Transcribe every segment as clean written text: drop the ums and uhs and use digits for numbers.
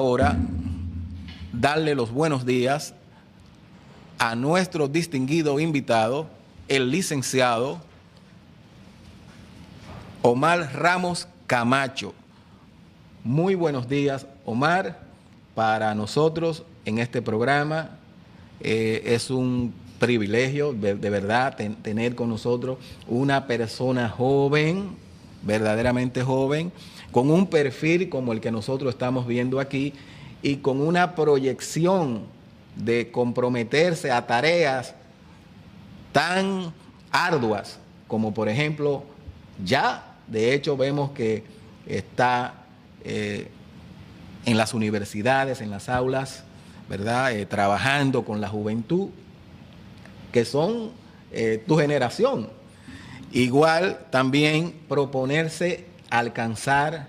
Ahora, darle los buenos días a nuestro distinguido invitado, el licenciado Omar Ramos Camacho. Muy buenos días, Omar. Para nosotros en este programa es un privilegio de verdad tener con nosotros una persona joven, verdaderamente joven, con un perfil como el que nosotros estamos viendo aquí y con una proyección de comprometerse a tareas tan arduas como, por ejemplo, ya de hecho vemos que está en las universidades, en las aulas, ¿verdad? Trabajando con la juventud, que son tu generación. Igual también proponerse alcanzar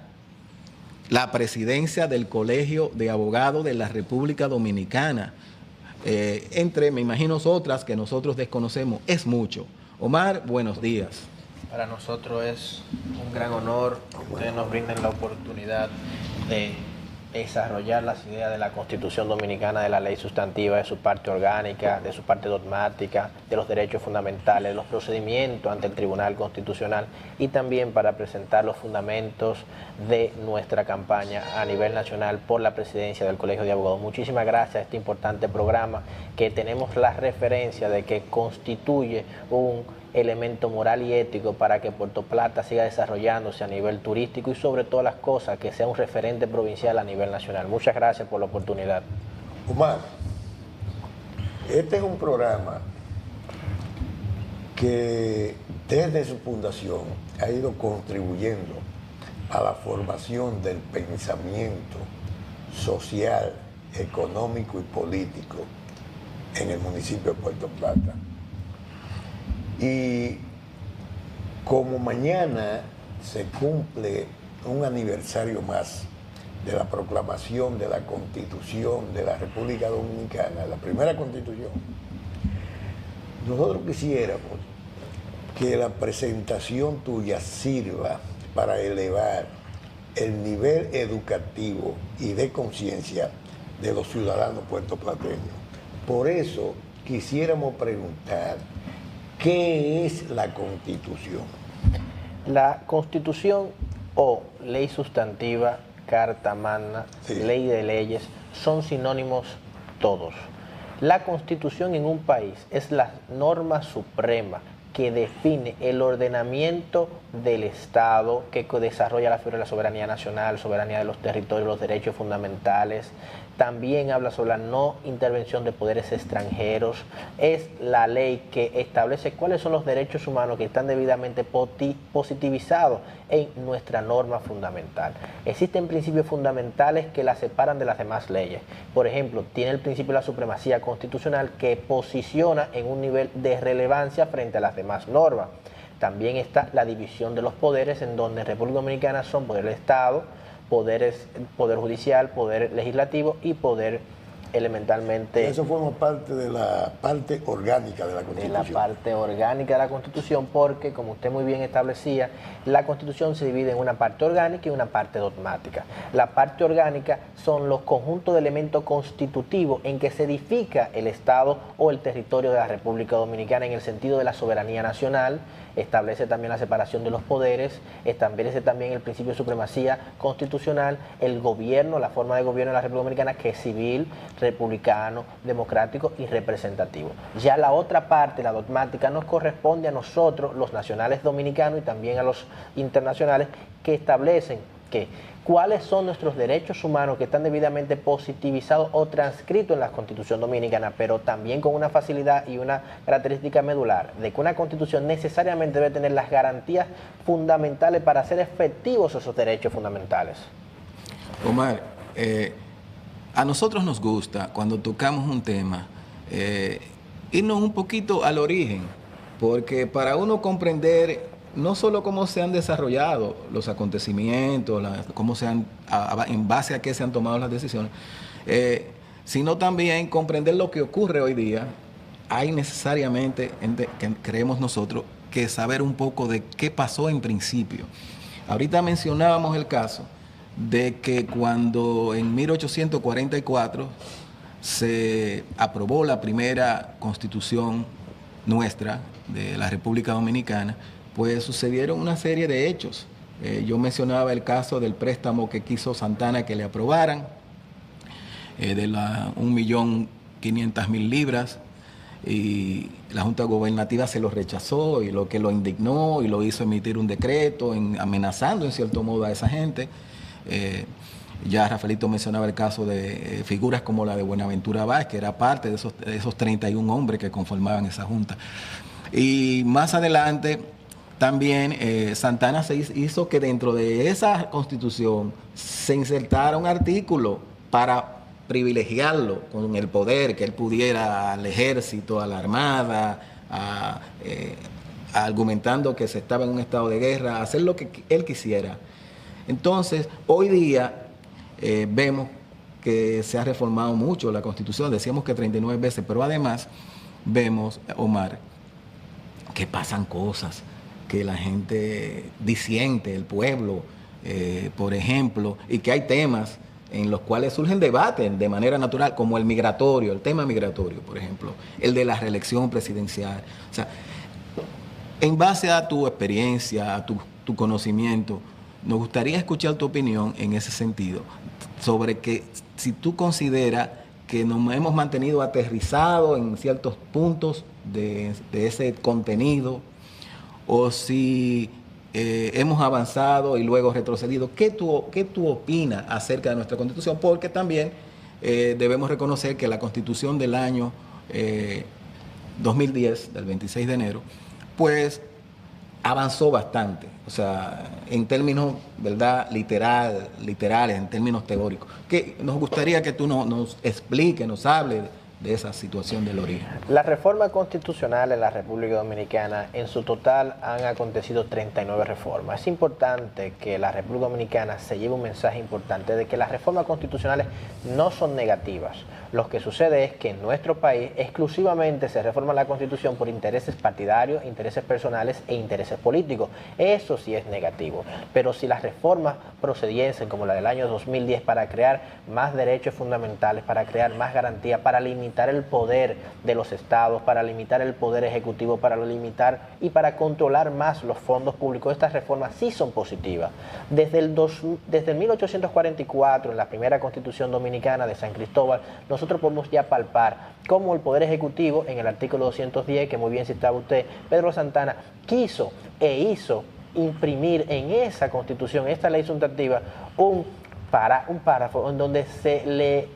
la presidencia del Colegio de Abogados de la República Dominicana. Entre, me imagino, otras que nosotros desconocemos, es mucho. Omar, buenos días. Para nosotros es un gran honor que ustedes nos brinden la oportunidad de desarrollar las ideas de la Constitución Dominicana, de la ley sustantiva, de su parte orgánica, de su parte dogmática, de los derechos fundamentales, de los procedimientos ante el Tribunal Constitucional y también para presentar los fundamentos de nuestra campaña a nivel nacional por la presidencia del Colegio de Abogados. Muchísimas gracias a este importante programa que tenemos la referencia de que constituye un elemento moral y ético para que Puerto Plata siga desarrollándose a nivel turístico y sobre todas las cosas que sea un referente provincial a nivel nacional. Muchas gracias por la oportunidad. Omar, este es un programa que desde su fundación ha ido contribuyendo a la formación del pensamiento social, económico y político en el municipio de Puerto Plata. Y como mañana se cumple un aniversario más de la proclamación de la Constitución de la República Dominicana, la primera Constitución, nosotros quisiéramos que la presentación tuya sirva para elevar el nivel educativo y de conciencia de los ciudadanos puertoplateños. Por eso quisiéramos preguntar, ¿qué es la Constitución? La Constitución o ley sustantiva, carta magna, sí, ley de leyes, son sinónimos todos. La Constitución en un país es la norma suprema que define el ordenamiento del Estado, que desarrolla la figura de la soberanía nacional, soberanía de los territorios, los derechos fundamentales. También habla sobre la no intervención de poderes extranjeros. Es la ley que establece cuáles son los derechos humanos que están debidamente positivizados en nuestra norma fundamental. Existen principios fundamentales que la separan de las demás leyes. Por ejemplo, tiene el principio de la supremacía constitucional que posiciona en un nivel de relevancia frente a las demás normas. También está la división de los poderes, en donde en República Dominicana son poder del Estado, poder judicial, poder legislativo y poder elementalmente... Eso forma parte de la parte orgánica de la Constitución. De la parte orgánica de la Constitución, porque, como usted muy bien establecía, la Constitución se divide en una parte orgánica y una parte dogmática. La parte orgánica son los conjuntos de elementos constitutivos en que se edifica el Estado o el territorio de la República Dominicana en el sentido de la soberanía nacional. Establece también la separación de los poderes, establece también el principio de supremacía constitucional, el gobierno, la forma de gobierno de la República Dominicana, que es civil, republicano, democrático y representativo. Ya la otra parte, la dogmática, nos corresponde a nosotros, los nacionales dominicanos y también a los internacionales, que establecen que cuáles son nuestros derechos humanos que están debidamente positivizados o transcritos en la Constitución Dominicana, pero también con una facilidad y una característica medular, de que una Constitución necesariamente debe tener las garantías fundamentales para hacer efectivos esos derechos fundamentales. Omar, a nosotros nos gusta, cuando tocamos un tema, irnos un poquito al origen, porque para uno comprender no solo cómo se han desarrollado los acontecimientos, cómo en base a qué se han tomado las decisiones, sino también comprender lo que ocurre hoy día, hay necesariamente, creemos nosotros, que saber un poco de qué pasó en principio. Ahorita mencionábamos el caso de que cuando en 1844 se aprobó la primera constitución nuestra de la República Dominicana, pues sucedieron una serie de hechos. Yo mencionaba el caso del préstamo que quiso Santana que le aprobaran, de la 1.500.000 libras, y la Junta Gobernativa se lo rechazó, y lo que lo indignó y lo hizo emitir un decreto amenazando en cierto modo a esa gente. Ya Rafaelito mencionaba el caso de figuras como la de Buenaventura Báez, que era parte de esos 31 hombres que conformaban esa junta. Y más adelante también Santana se hizo que dentro de esa constitución se insertara un artículo para privilegiarlo con el poder, que él pudiera al ejército, a la armada, argumentando que se estaba en un estado de guerra, hacer lo que él quisiera. Entonces, hoy día vemos que se ha reformado mucho la Constitución, decíamos que 39 veces, pero además vemos, Omar, que pasan cosas, que la gente disiente, el pueblo, por ejemplo, y que hay temas en los cuales surgen debates de manera natural, como el migratorio, el tema migratorio, por ejemplo, el de la reelección presidencial. O sea, en base a tu experiencia, a tu conocimiento, nos gustaría escuchar tu opinión en ese sentido, sobre que si tú consideras que nos hemos mantenido aterrizados en ciertos puntos de ese contenido, o si hemos avanzado y luego retrocedido. ¿Qué tú opinas acerca de nuestra Constitución? Porque también debemos reconocer que la Constitución del año 2010, del 26 de enero, pues avanzó bastante, o sea, en términos, ¿verdad?, literales, en términos teóricos. Que nos gustaría que tú nos expliques, nos hables de esa situación del origen. La reforma constitucional en la República Dominicana, en su total han acontecido 39 reformas. Es importante que la República Dominicana se lleve un mensaje importante de que las reformas constitucionales no son negativas. Lo que sucede es que en nuestro país exclusivamente se reforma la Constitución por intereses partidarios, intereses personales e intereses políticos. Eso sí es negativo. Pero si las reformas procediesen como la del año 2010 para crear más derechos fundamentales, para crear más garantías, para limitar el poder de los estados, para limitar el poder ejecutivo, para limitar y para controlar más los fondos públicos, estas reformas sí son positivas. Desde el 1844, en la primera Constitución Dominicana de San Cristóbal, nosotros podemos ya palpar cómo el Poder Ejecutivo, en el artículo 210, que muy bien citaba usted, Pedro Santana, quiso e hizo imprimir en esa Constitución, esta ley sustantiva, un párrafo en donde se le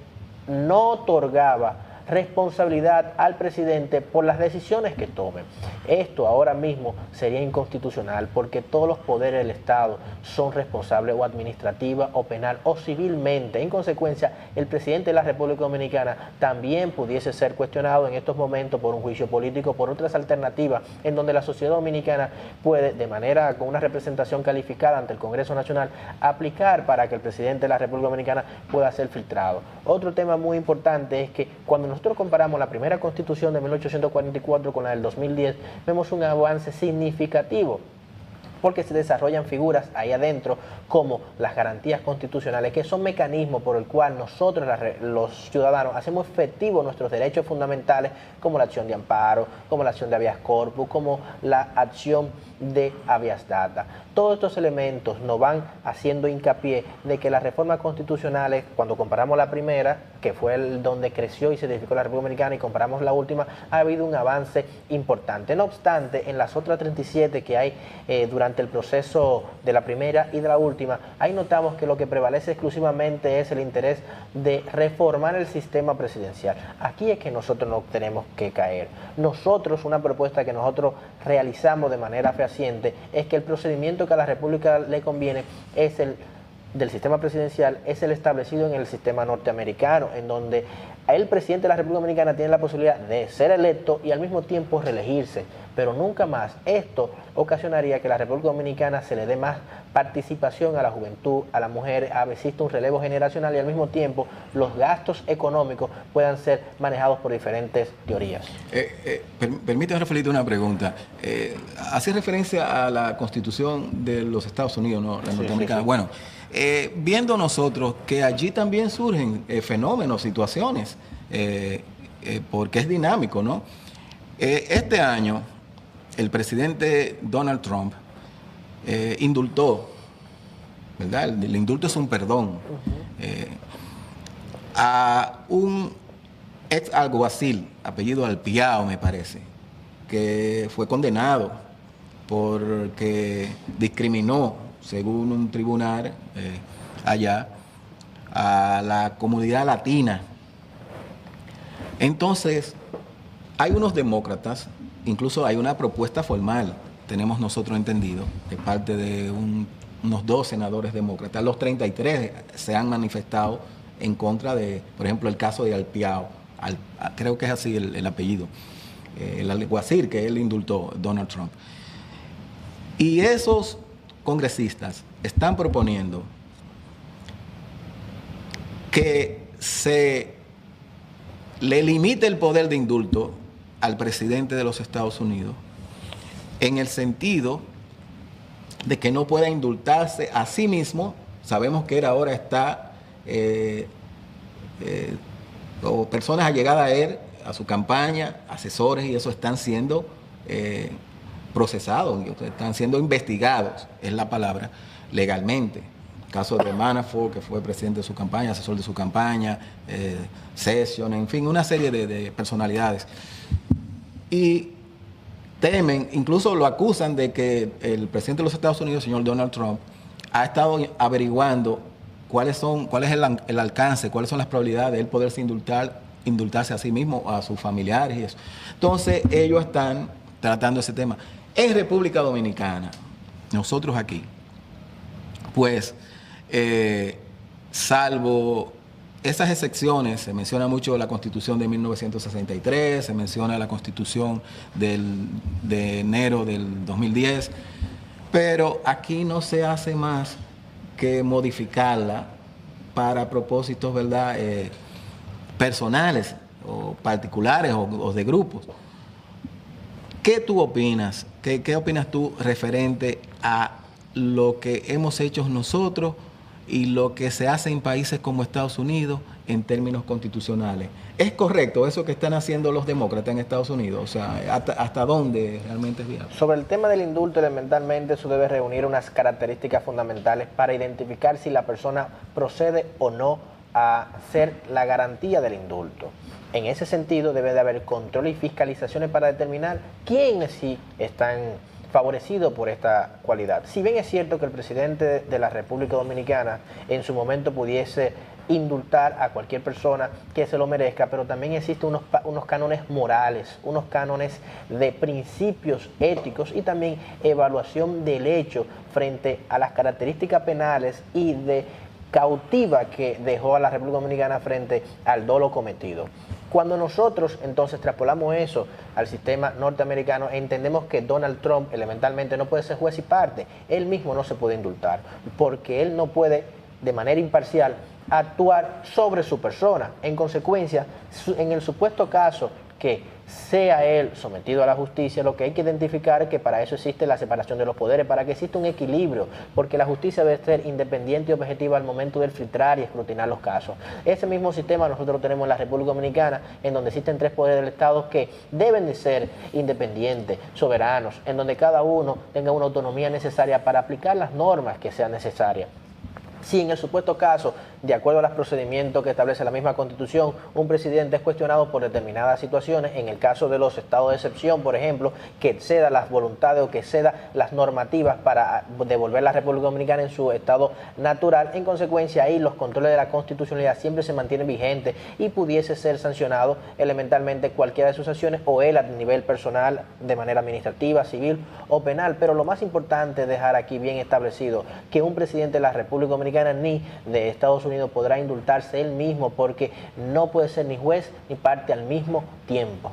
no otorgaba responsabilidad al presidente por las decisiones que tome. Esto ahora mismo sería inconstitucional porque todos los poderes del Estado son responsables o administrativa o penal o civilmente. En consecuencia, el presidente de la República Dominicana también pudiese ser cuestionado en estos momentos por un juicio político, por otras alternativas en donde la sociedad dominicana puede, de manera con una representación calificada ante el Congreso Nacional, aplicar para que el presidente de la República Dominicana pueda ser filtrado. Otro tema muy importante es que cuando nosotros comparamos la primera Constitución de 1844 con la del 2010, vemos un avance significativo, porque se desarrollan figuras ahí adentro como las garantías constitucionales, que son mecanismos por el cual nosotros, los ciudadanos, hacemos efectivos nuestros derechos fundamentales, como la acción de amparo, como la acción de habeas corpus, como la acción de habeas data. Todos estos elementos nos van haciendo hincapié de que las reformas constitucionales, cuando comparamos la primera, que fue donde creció y se edificó la República Dominicana, y comparamos la última, ha habido un avance importante. No obstante, en las otras 37 que hay durante el proceso de la primera y de la última, ahí notamos que lo que prevalece exclusivamente es el interés de reformar el sistema presidencial. Aquí es que nosotros no tenemos que caer. Nosotros, una propuesta que nosotros realizamos de manera fehaciente, es que el procedimiento que a la República le conviene es el del sistema presidencial, es el establecido en el sistema norteamericano, en donde el presidente de la República Dominicana tiene la posibilidad de ser electo y al mismo tiempo reelegirse. pero nunca más. Esto ocasionaría que la República Dominicana se le dé más participación a la juventud, a la mujer, existe un relevo generacional y al mismo tiempo los gastos económicos puedan ser manejados por diferentes teorías. Permítame referirte una pregunta. Hace referencia a la Constitución de los Estados Unidos, ¿no? La norteamericana. Sí. Bueno, viendo nosotros que allí también surgen fenómenos, situaciones, porque es dinámico, ¿no? Este año, el presidente Donald Trump indultó, ¿verdad? El indulto es un perdón a un ex alguacil, apellido Alpiao, me parece, que fue condenado porque discriminó, según un tribunal allá, a la comunidad latina. Entonces, hay unos demócratas, incluso hay una propuesta formal, tenemos nosotros entendido, de parte de unos 2 senadores demócratas. Los 33 se han manifestado en contra de, por ejemplo, el caso de Alpiao, creo que es así el apellido, el alguacil que él indultó, Donald Trump. Y esos congresistas están proponiendo que se le limite el poder de indulto al presidente de los Estados Unidos, en el sentido de que no pueda indultarse a sí mismo. Sabemos que él ahora está, o personas allegadas a él, a su campaña, asesores, y eso están siendo procesados, están siendo investigados, es la palabra, legalmente. Caso de Manafort, que fue presidente de su campaña, asesor de su campaña, Sessions, en fin, una serie de personalidades. Y temen, incluso lo acusan de que el presidente de los Estados Unidos, señor Donald Trump, ha estado averiguando cuál es el alcance, cuáles son las probabilidades de él poderse indultarse a sí mismo, a sus familiares y eso. Entonces, ellos están tratando ese tema. En República Dominicana, nosotros aquí, pues, salvo esas excepciones, se menciona mucho la Constitución de 1963, se menciona la Constitución de enero del 2010, pero aquí no se hace más que modificarla para propósitos, ¿verdad?, personales o particulares o de grupos. ¿Qué tú opinas? ¿Qué opinas tú referente a lo que hemos hecho nosotros y lo que se hace en países como Estados Unidos en términos constitucionales? ¿Es correcto eso que están haciendo los demócratas en Estados Unidos? O sea, ¿hasta dónde realmente es viable? Sobre el tema del indulto, elementalmente eso debe reunir unas características fundamentales para identificar si la persona procede o no a ser la garantía del indulto. En ese sentido debe de haber control y fiscalizaciones para determinar quiénes sí están favorecido por esta cualidad. Si bien es cierto que el presidente de la República Dominicana en su momento pudiese indultar a cualquier persona que se lo merezca, pero también existen unos cánones morales, unos cánones de principios éticos y también evaluación del hecho frente a las características penales y de cautiva que dejó a la República Dominicana frente al dolo cometido. Cuando nosotros entonces extrapolamos eso al sistema norteamericano, entendemos que Donald Trump elementalmente no puede ser juez y parte. Él mismo no se puede indultar, porque él no puede de manera imparcial actuar sobre su persona. En consecuencia, en el supuesto caso que sea él sometido a la justicia, lo que hay que identificar es que para eso existe la separación de los poderes, para que exista un equilibrio, porque la justicia debe ser independiente y objetiva al momento de filtrar y escrutinar los casos. Ese mismo sistema nosotros lo tenemos en la República Dominicana, en donde existen 3 poderes del Estado que deben de ser independientes, soberanos, en donde cada uno tenga una autonomía necesaria para aplicar las normas que sean necesarias. Si en el supuesto caso, de acuerdo a los procedimientos que establece la misma Constitución, un presidente es cuestionado por determinadas situaciones, en el caso de los estados de excepción, por ejemplo, que exceda las voluntades o que exceda las normativas para devolver la República Dominicana en su estado natural, en consecuencia ahí los controles de la constitucionalidad siempre se mantienen vigentes y pudiese ser sancionado elementalmente cualquiera de sus acciones o él a nivel personal, de manera administrativa, civil o penal. Pero lo más importante es dejar aquí bien establecido que un presidente de la República Dominicana ni de Estados Unidos podrá indultarse él mismo, porque no puede ser ni juez ni parte al mismo tiempo.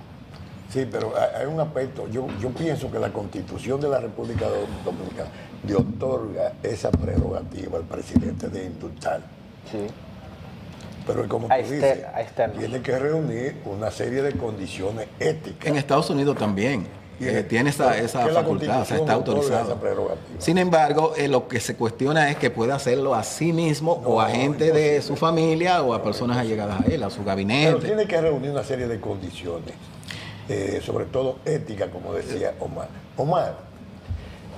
Sí, pero hay un aspecto, yo pienso que la Constitución de la República Dominicana le otorga esa prerrogativa al presidente de indultar. Sí. Pero como tú dices, externos. tiene que reunir una serie de condiciones éticas. En Estados Unidos también tiene esa facultad, o sea, está autorizado. Sin embargo, lo que se cuestiona es que pueda hacerlo a sí mismo o a gente de su familia o a personas allegadas a él, a su gabinete. Pero tiene que reunir una serie de condiciones, sobre todo éticas, como decía Omar. Omar,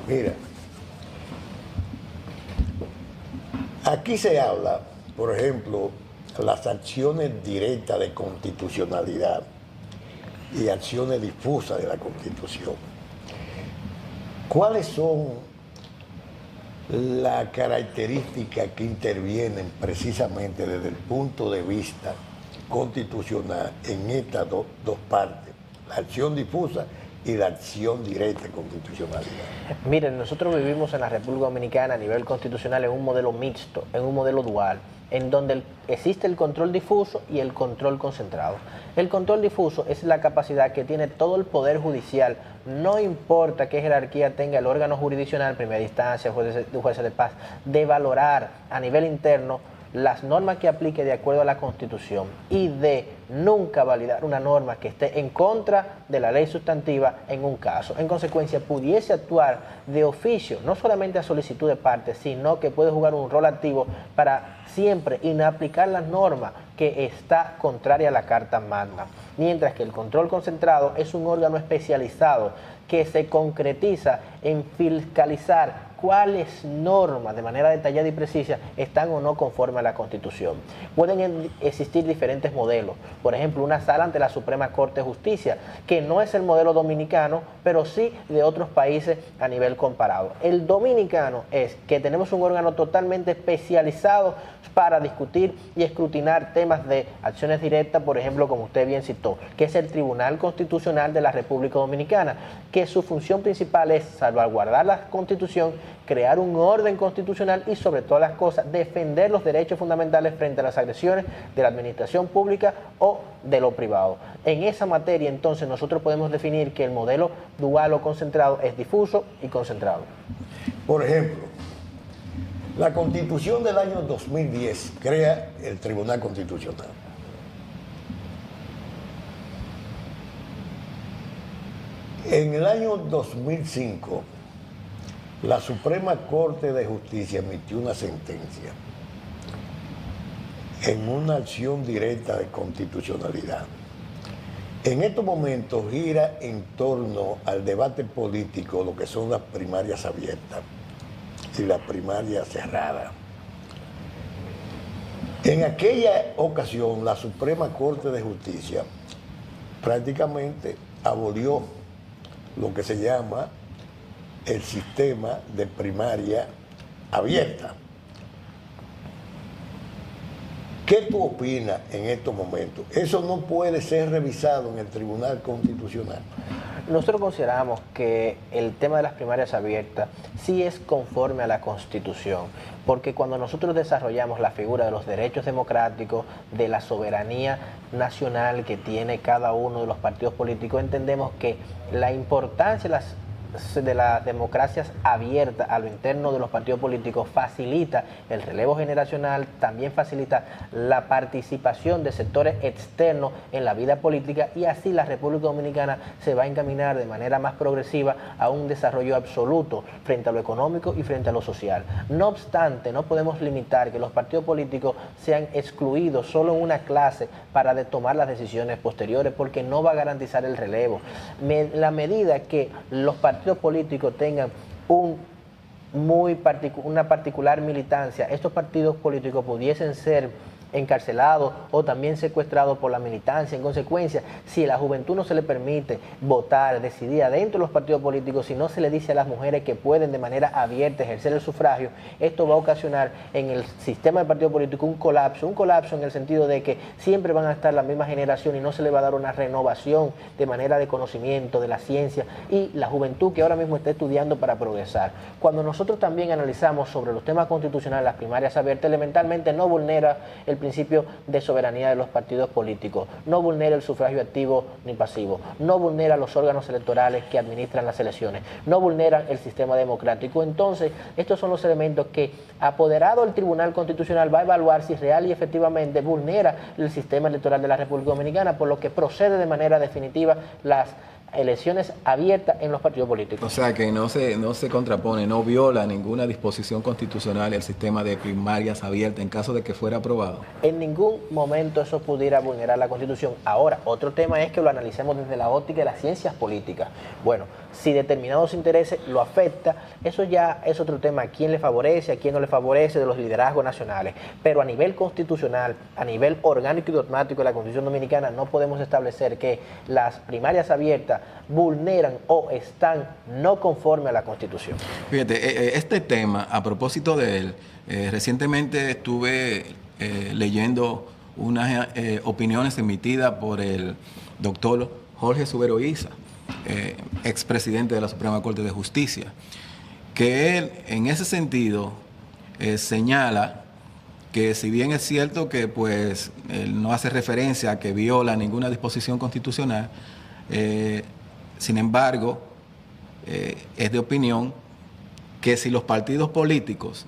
mira, aquí se habla, por ejemplo, las acciones directas de constitucionalidad y acciones difusas de la Constitución. ¿Cuáles son las características que intervienen precisamente desde el punto de vista constitucional en estas dos partes? La acción difusa y la acción directa de constitucionalidad. Miren, nosotros vivimos en la República Dominicana a nivel constitucional en un modelo mixto, en un modelo dual, en donde existe el control difuso y el control concentrado. El control difuso es la capacidad que tiene todo el Poder Judicial, no importa qué jerarquía tenga el órgano jurisdiccional, primera instancia, jueces de paz, de valorar a nivel interno las normas que aplique de acuerdo a la Constitución y de nunca validar una norma que esté en contra de la ley sustantiva en un caso. En consecuencia, pudiese actuar de oficio, no solamente a solicitud de parte, sino que puede jugar un rol activo para siempre inaplicar las normas que está contraria a la Carta Magna. Mientras que el control concentrado es un órgano especializado que se concretiza en fiscalizar cuáles normas de manera detallada y precisa están o no conforme a la Constitución. Pueden existir diferentes modelos. Por ejemplo, una sala ante la Suprema Corte de Justicia, que no es el modelo dominicano, pero sí de otros países a nivel comparado. El dominicano es que tenemos un órgano totalmente especializado para discutir y escrutinar temas de acciones directas, por ejemplo, como usted bien citó, que es el Tribunal Constitucional de la República Dominicana, que su función principal es salvaguardar la Constitución, crear un orden constitucional y, sobre todas las cosas, defender los derechos fundamentales frente a las agresiones de la administración pública o de lo privado. En esa materia, entonces, nosotros podemos definir que el modelo dual o concentrado es difuso y concentrado. Por ejemplo, la Constitución del año 2010 crea el Tribunal Constitucional. En el año 2005, la Suprema Corte de Justicia emitió una sentencia en una acción directa de constitucionalidad. En estos momentos gira en torno al debate político lo que son las primarias abiertas y las primarias cerradas. En aquella ocasión, la Suprema Corte de Justicia prácticamente abolió lo que se llama el sistema de primaria abierta. ¿Qué tú opinas en estos momentos? ¿Eso no puede ser revisado en el Tribunal Constitucional? Nosotros consideramos que el tema de las primarias abiertas sí es conforme a la Constitución, porque cuando nosotros desarrollamos la figura de los derechos democráticos, de la soberanía nacional que tiene cada uno de los partidos políticos, entendemos que la importancia de las democracias abiertas a lo interno de los partidos políticos facilita el relevo generacional, también facilita la participación de sectores externos en la vida política y así la República Dominicana se va a encaminar de manera más progresiva a un desarrollo absoluto frente a lo económico y frente a lo social. No obstante, no podemos limitar que los partidos políticos sean excluidos solo en una clase para tomar las decisiones posteriores porque no va a garantizar el relevo. La medida que los partidos políticos tengan una particular militancia, estos partidos políticos pudiesen ser encarcelados o también secuestrados por la militancia. En consecuencia, si a la juventud no se le permite votar, decidir adentro de los partidos políticos, si no se le dice a las mujeres que pueden de manera abierta ejercer el sufragio, esto va a ocasionar en el sistema de partido político un colapso en el sentido de que siempre van a estar la misma generación y no se le va a dar una renovación de manera de conocimiento, de la ciencia y la juventud que ahora mismo está estudiando para progresar. Cuando nosotros también analizamos sobre los temas constitucionales, las primarias abiertas elementalmente no vulnera el principio de soberanía de los partidos políticos, no vulnera el sufragio activo ni pasivo, no vulnera los órganos electorales que administran las elecciones, no vulnera el sistema democrático. Entonces, estos son los elementos que, apoderado el Tribunal Constitucional, va a evaluar si real y efectivamente vulnera el sistema electoral de la República Dominicana, por lo que procede de manera definitiva las elecciones abiertas en los partidos políticos. O sea que no se contrapone, no viola ninguna disposición constitucional el sistema de primarias abiertas en caso de que fuera aprobado. En ningún momento eso pudiera vulnerar la Constitución. Ahora, otro tema es que lo analicemos desde la óptica de las ciencias políticas. Bueno, si determinados intereses lo afecta, eso ya es otro tema, a quién le favorece, a quién no le favorece, de los liderazgos nacionales. Pero a nivel constitucional, a nivel orgánico y dogmático de la Constitución Dominicana, no podemos establecer que las primarias abiertas vulneran o están no conforme a la Constitución. Fíjate, este tema, a propósito de él, recientemente estuve leyendo unas opiniones emitidas por el doctor Jorge Subero Isa, expresidente de la Suprema Corte de Justicia, que él, en ese sentido, señala que si bien es cierto que pues él no hace referencia a que viola ninguna disposición constitucional, sin embargo, es de opinión que si los partidos políticos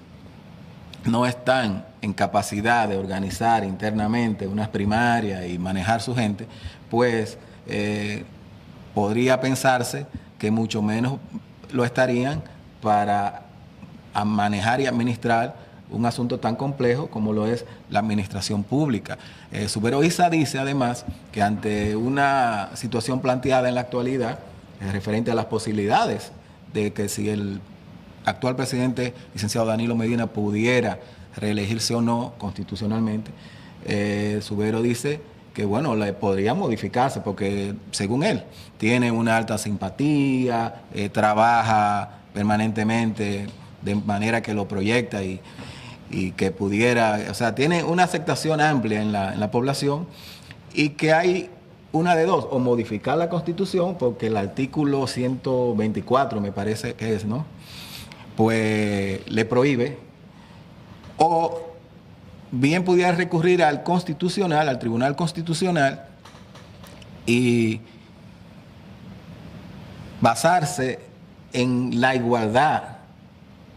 no están en capacidad de organizar internamente unas primarias y manejar su gente, pues podría pensarse que mucho menos lo estarían para manejar y administrar un asunto tan complejo como lo es la administración pública. Subero Isa dice además que ante una situación planteada en la actualidad, referente a las posibilidades de que si el actual presidente, licenciado Danilo Medina, pudiera reelegirse o no constitucionalmente, Subero dice que bueno, le podría modificarse porque según él tiene una alta simpatía, trabaja permanentemente de manera que lo proyecta y que pudiera, o sea, tiene una aceptación amplia en la población, y que hay una de dos, o modificar la Constitución, porque el artículo 124 me parece que es, ¿no?, pues le prohíbe, o bien pudiera recurrir al Constitucional, al Tribunal Constitucional, y basarse en la igualdad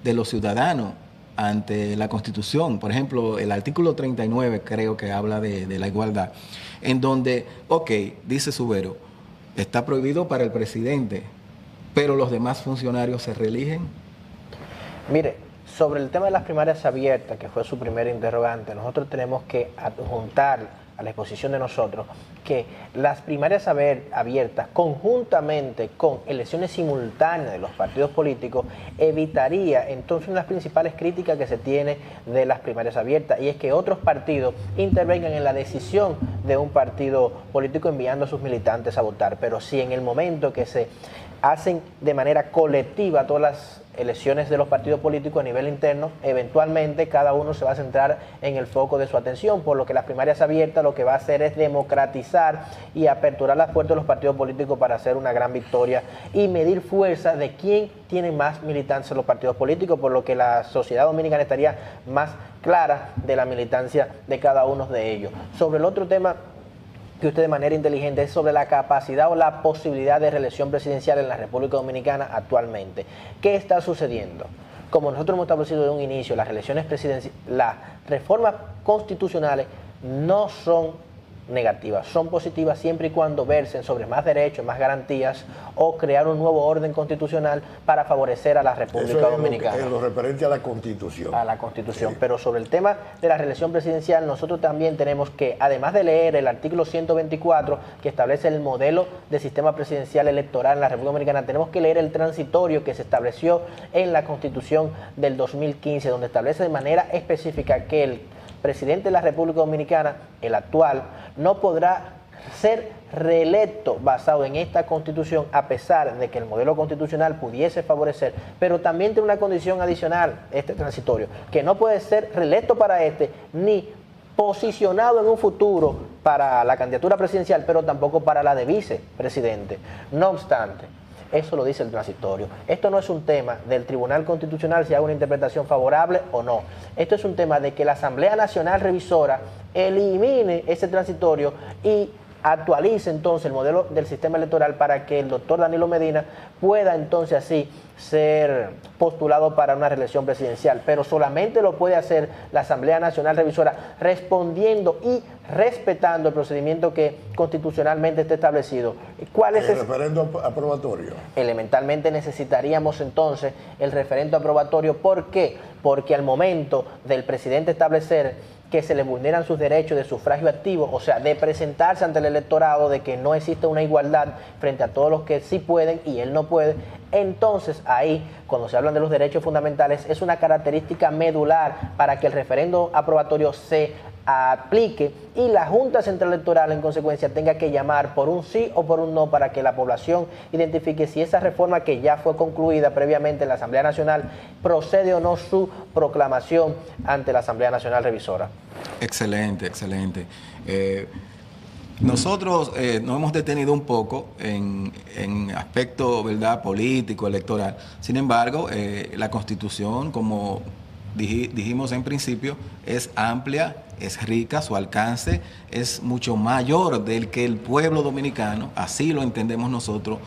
de los ciudadanos ante la Constitución. Por ejemplo, el artículo 39 creo que habla de la igualdad, en donde, ok, dice Subero, está prohibido para el presidente, pero los demás funcionarios se reeligen. Mire, sobre el tema de las primarias abiertas, que fue su primer interrogante, nosotros tenemos que adjuntar a la exposición de nosotros que las primarias abiertas, conjuntamente con elecciones simultáneas de los partidos políticos, evitaría entonces una de las principales críticas que se tiene de las primarias abiertas, y es que otros partidos intervengan en la decisión de un partido político enviando a sus militantes a votar. Pero si en el momento que se hacen de manera colectiva todas las elecciones de los partidos políticos a nivel interno, eventualmente cada uno se va a centrar en el foco de su atención, por lo que las primarias abiertas lo que va a hacer es democratizar y aperturar las puertas de los partidos políticos para hacer una gran victoria y medir fuerza de quién tiene más militantes en los partidos políticos, por lo que la sociedad dominicana estaría más clara de la militancia de cada uno de ellos. Sobre el otro tema que usted de manera inteligente es sobre la capacidad o la posibilidad de reelección presidencial en la República Dominicana actualmente. ¿Qué está sucediendo? Como nosotros hemos establecido de un inicio, las reelecciones presidenciales, las reformas constitucionales no son negativas, son positivas siempre y cuando versen sobre más derechos, más garantías, o crear un nuevo orden constitucional para favorecer a la República Dominicana. En lo referente a la Constitución. A la Constitución. Sí. Pero sobre el tema de la reelección presidencial, nosotros también tenemos que, además de leer el artículo 124, que establece el modelo de sistema presidencial electoral en la República Dominicana, tenemos que leer el transitorio que se estableció en la Constitución del 2015, donde establece de manera específica que el presidente de la República Dominicana, el actual, no podrá ser reelecto basado en esta Constitución, a pesar de que el modelo constitucional pudiese favorecer, pero también tiene una condición adicional, este transitorio, que no puede ser reelecto para ni posicionado en un futuro para la candidatura presidencial, pero tampoco para la de vicepresidente. No obstante, Eso lo dice el transitorio. Esto no es un tema del Tribunal Constitucional si haga una interpretación favorable o no. Esto es un tema de que la Asamblea Nacional Revisora elimine ese transitorio y actualice entonces el modelo del sistema electoral para que el doctor Danilo Medina pueda entonces así ser postulado para una reelección presidencial, pero solamente lo puede hacer la Asamblea Nacional Revisora respondiendo y respetando el procedimiento que constitucionalmente está establecido. ¿Cuál es el referendo aprobatorio? Elementalmente necesitaríamos entonces el referendo aprobatorio. ¿Por qué? Porque al momento del presidente establecer que se le vulneran sus derechos de sufragio activo, o sea, de presentarse ante el electorado, de que no existe una igualdad frente a todos los que sí pueden y él no puede, entonces ahí, cuando se hablan de los derechos fundamentales, es una característica medular para que el referendo aprobatorio se aplique y la Junta Central Electoral en consecuencia tenga que llamar por un sí o por un no para que la población identifique si esa reforma que ya fue concluida previamente en la Asamblea Nacional procede o no su proclamación ante la Asamblea Nacional Revisora. Excelente, excelente. Nosotros nos hemos detenido un poco en aspecto, ¿verdad?, político, electoral. Sin embargo, la Constitución, como dijimos en principio, es amplia, es rica, su alcance es mucho mayor del que el pueblo dominicano, así lo entendemos nosotros,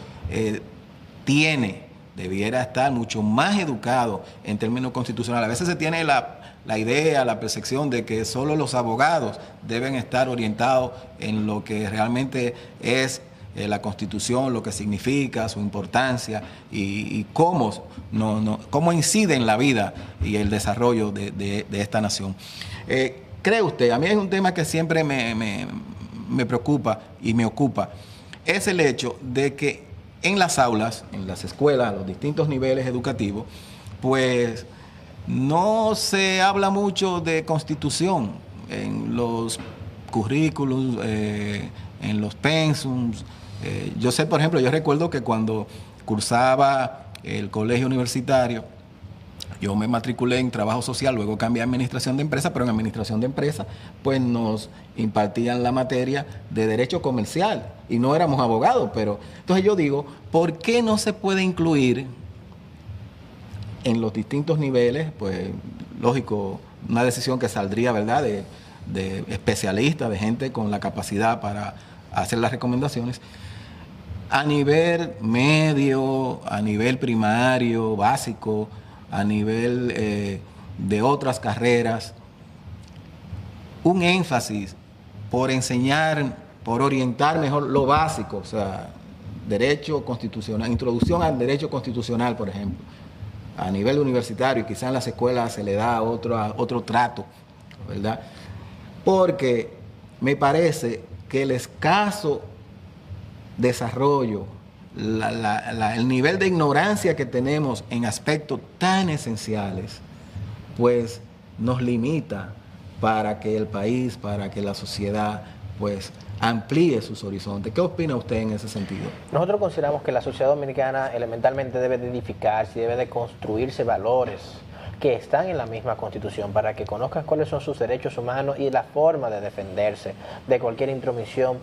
debiera estar mucho más educado en términos constitucionales. A veces se tiene la idea, la percepción de que solo los abogados deben estar orientados en lo que realmente es la Constitución, lo que significa, su importancia y cómo incide en la vida y el desarrollo de esta nación. ¿Cree usted? A mí es un tema que siempre me preocupa y me ocupa. Es el hecho de que en las aulas, en las escuelas, a los distintos niveles educativos, pues no se habla mucho de Constitución en los currículums, en los pensums. Yo sé, por ejemplo, yo recuerdo que cuando cursaba el colegio universitario, yo me matriculé en trabajo social, luego cambié a administración de empresas, pero en administración de empresas pues nos impartían la materia de derecho comercial y no éramos abogados, pero entonces yo digo, ¿por qué no se puede incluir en los distintos niveles? Pues lógico, una decisión que saldría, ¿verdad?, de especialistas, de gente con la capacidad para hacer las recomendaciones, a nivel medio, a nivel primario, básico, a nivel de otras carreras, un énfasis por enseñar, por orientar mejor lo básico, o sea, derecho constitucional, introducción al derecho constitucional, por ejemplo, a nivel universitario, y quizás en las escuelas se le da otro trato, ¿verdad? Porque me parece que el escaso desarrollo, el nivel de ignorancia que tenemos en aspectos tan esenciales, pues nos limita para que el país, para que la sociedad, pues amplíe sus horizontes. ¿Qué opina usted en ese sentido? Nosotros consideramos que la sociedad dominicana elementalmente debe de edificarse, debe de construirse valores que están en la misma Constitución para que conozcan cuáles son sus derechos humanos y la forma de defenderse de cualquier intromisión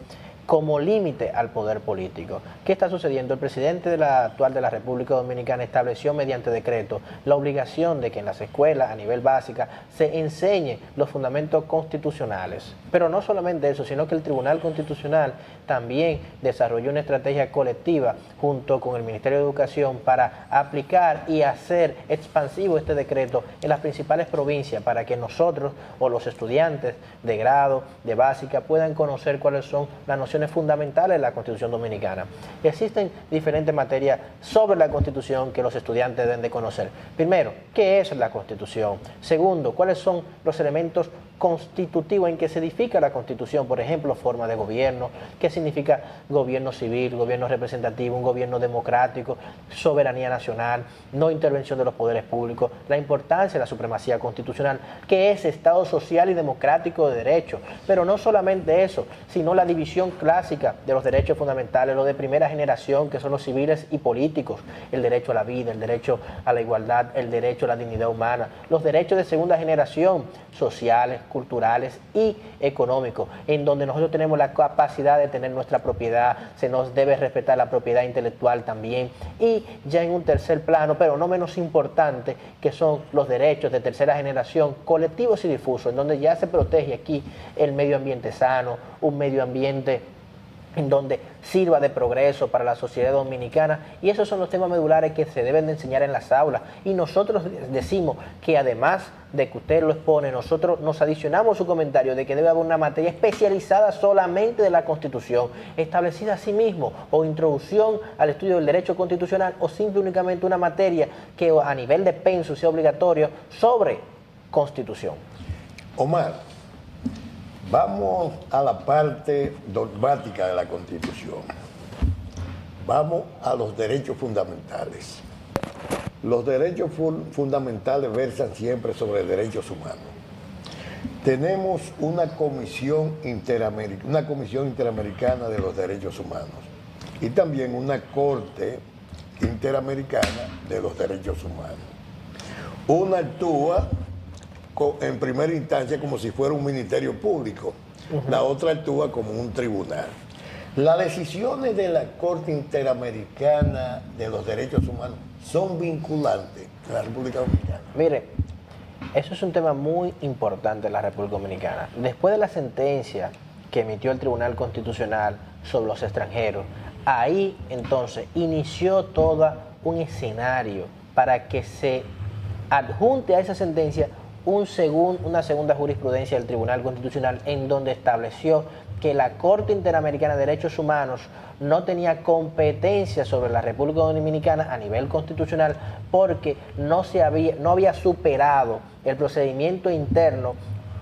como límite al poder político. ¿Qué está sucediendo? El presidente actual de la República Dominicana estableció mediante decreto la obligación de que en las escuelas a nivel básica se enseñe los fundamentos constitucionales. Pero no solamente eso, sino que el Tribunal Constitucional también desarrolló una estrategia colectiva junto con el Ministerio de Educación para aplicar y hacer expansivo este decreto en las principales provincias para que nosotros o los estudiantes de grado, de básica, puedan conocer cuáles son las nociones fundamentales de la Constitución Dominicana. Existen diferentes materias sobre la Constitución que los estudiantes deben de conocer. Primero, ¿qué es la Constitución? Segundo, ¿cuáles son los elementos constitutivos en que se edifica la Constitución? Por ejemplo, forma de gobierno, qué significa gobierno civil, gobierno representativo, un gobierno democrático, soberanía nacional, no intervención de los poderes públicos, la importancia de la supremacía constitucional, qué es Estado social y democrático de derecho. Pero no solamente eso, sino la división clásica de los derechos fundamentales, los de primera generación, que son los civiles y políticos, el derecho a la vida, el derecho a la igualdad, el derecho a la dignidad humana. Los derechos de segunda generación sociales, culturales y económicos, en donde nosotros tenemos la capacidad de tener nuestra propiedad, se nos debe respetar la propiedad intelectual también, y ya en un tercer plano, pero no menos importante, que son los derechos de tercera generación, colectivos y difusos, en donde ya se protege aquí el medio ambiente sano, un medio ambiente en donde sirva de progreso para la sociedad dominicana, y esos son los temas medulares que se deben de enseñar en las aulas. Y nosotros decimos que además de que usted lo expone, nosotros nos adicionamos su comentario de que debe haber una materia especializada solamente de la Constitución, establecida a sí mismo, o introducción al estudio del derecho constitucional, o simple únicamente una materia que a nivel de penso sea obligatorio sobre Constitución. Omar, vamos a la parte dogmática de la Constitución. Vamos a los derechos fundamentales. Los derechos fundamentales versan siempre sobre derechos humanos. Tenemos una comisión interamericana de los derechos humanos y también una Corte Interamericana de los Derechos Humanos. Una actúa en primera instancia como si fuera un ministerio público, la otra actúa como un tribunal. Las decisiones de la Corte Interamericana de los Derechos Humanos son vinculantes en la República Dominicana. Mire, eso es un tema muy importante en la República Dominicana. Después de la sentencia que emitió el Tribunal Constitucional sobre los extranjeros, ahí entonces inició todo un escenario para que se adjunte a esa sentencia una segunda jurisprudencia del Tribunal Constitucional, en donde estableció que la Corte Interamericana de Derechos Humanos no tenía competencia sobre la República Dominicana a nivel constitucional, porque no había superado el procedimiento interno,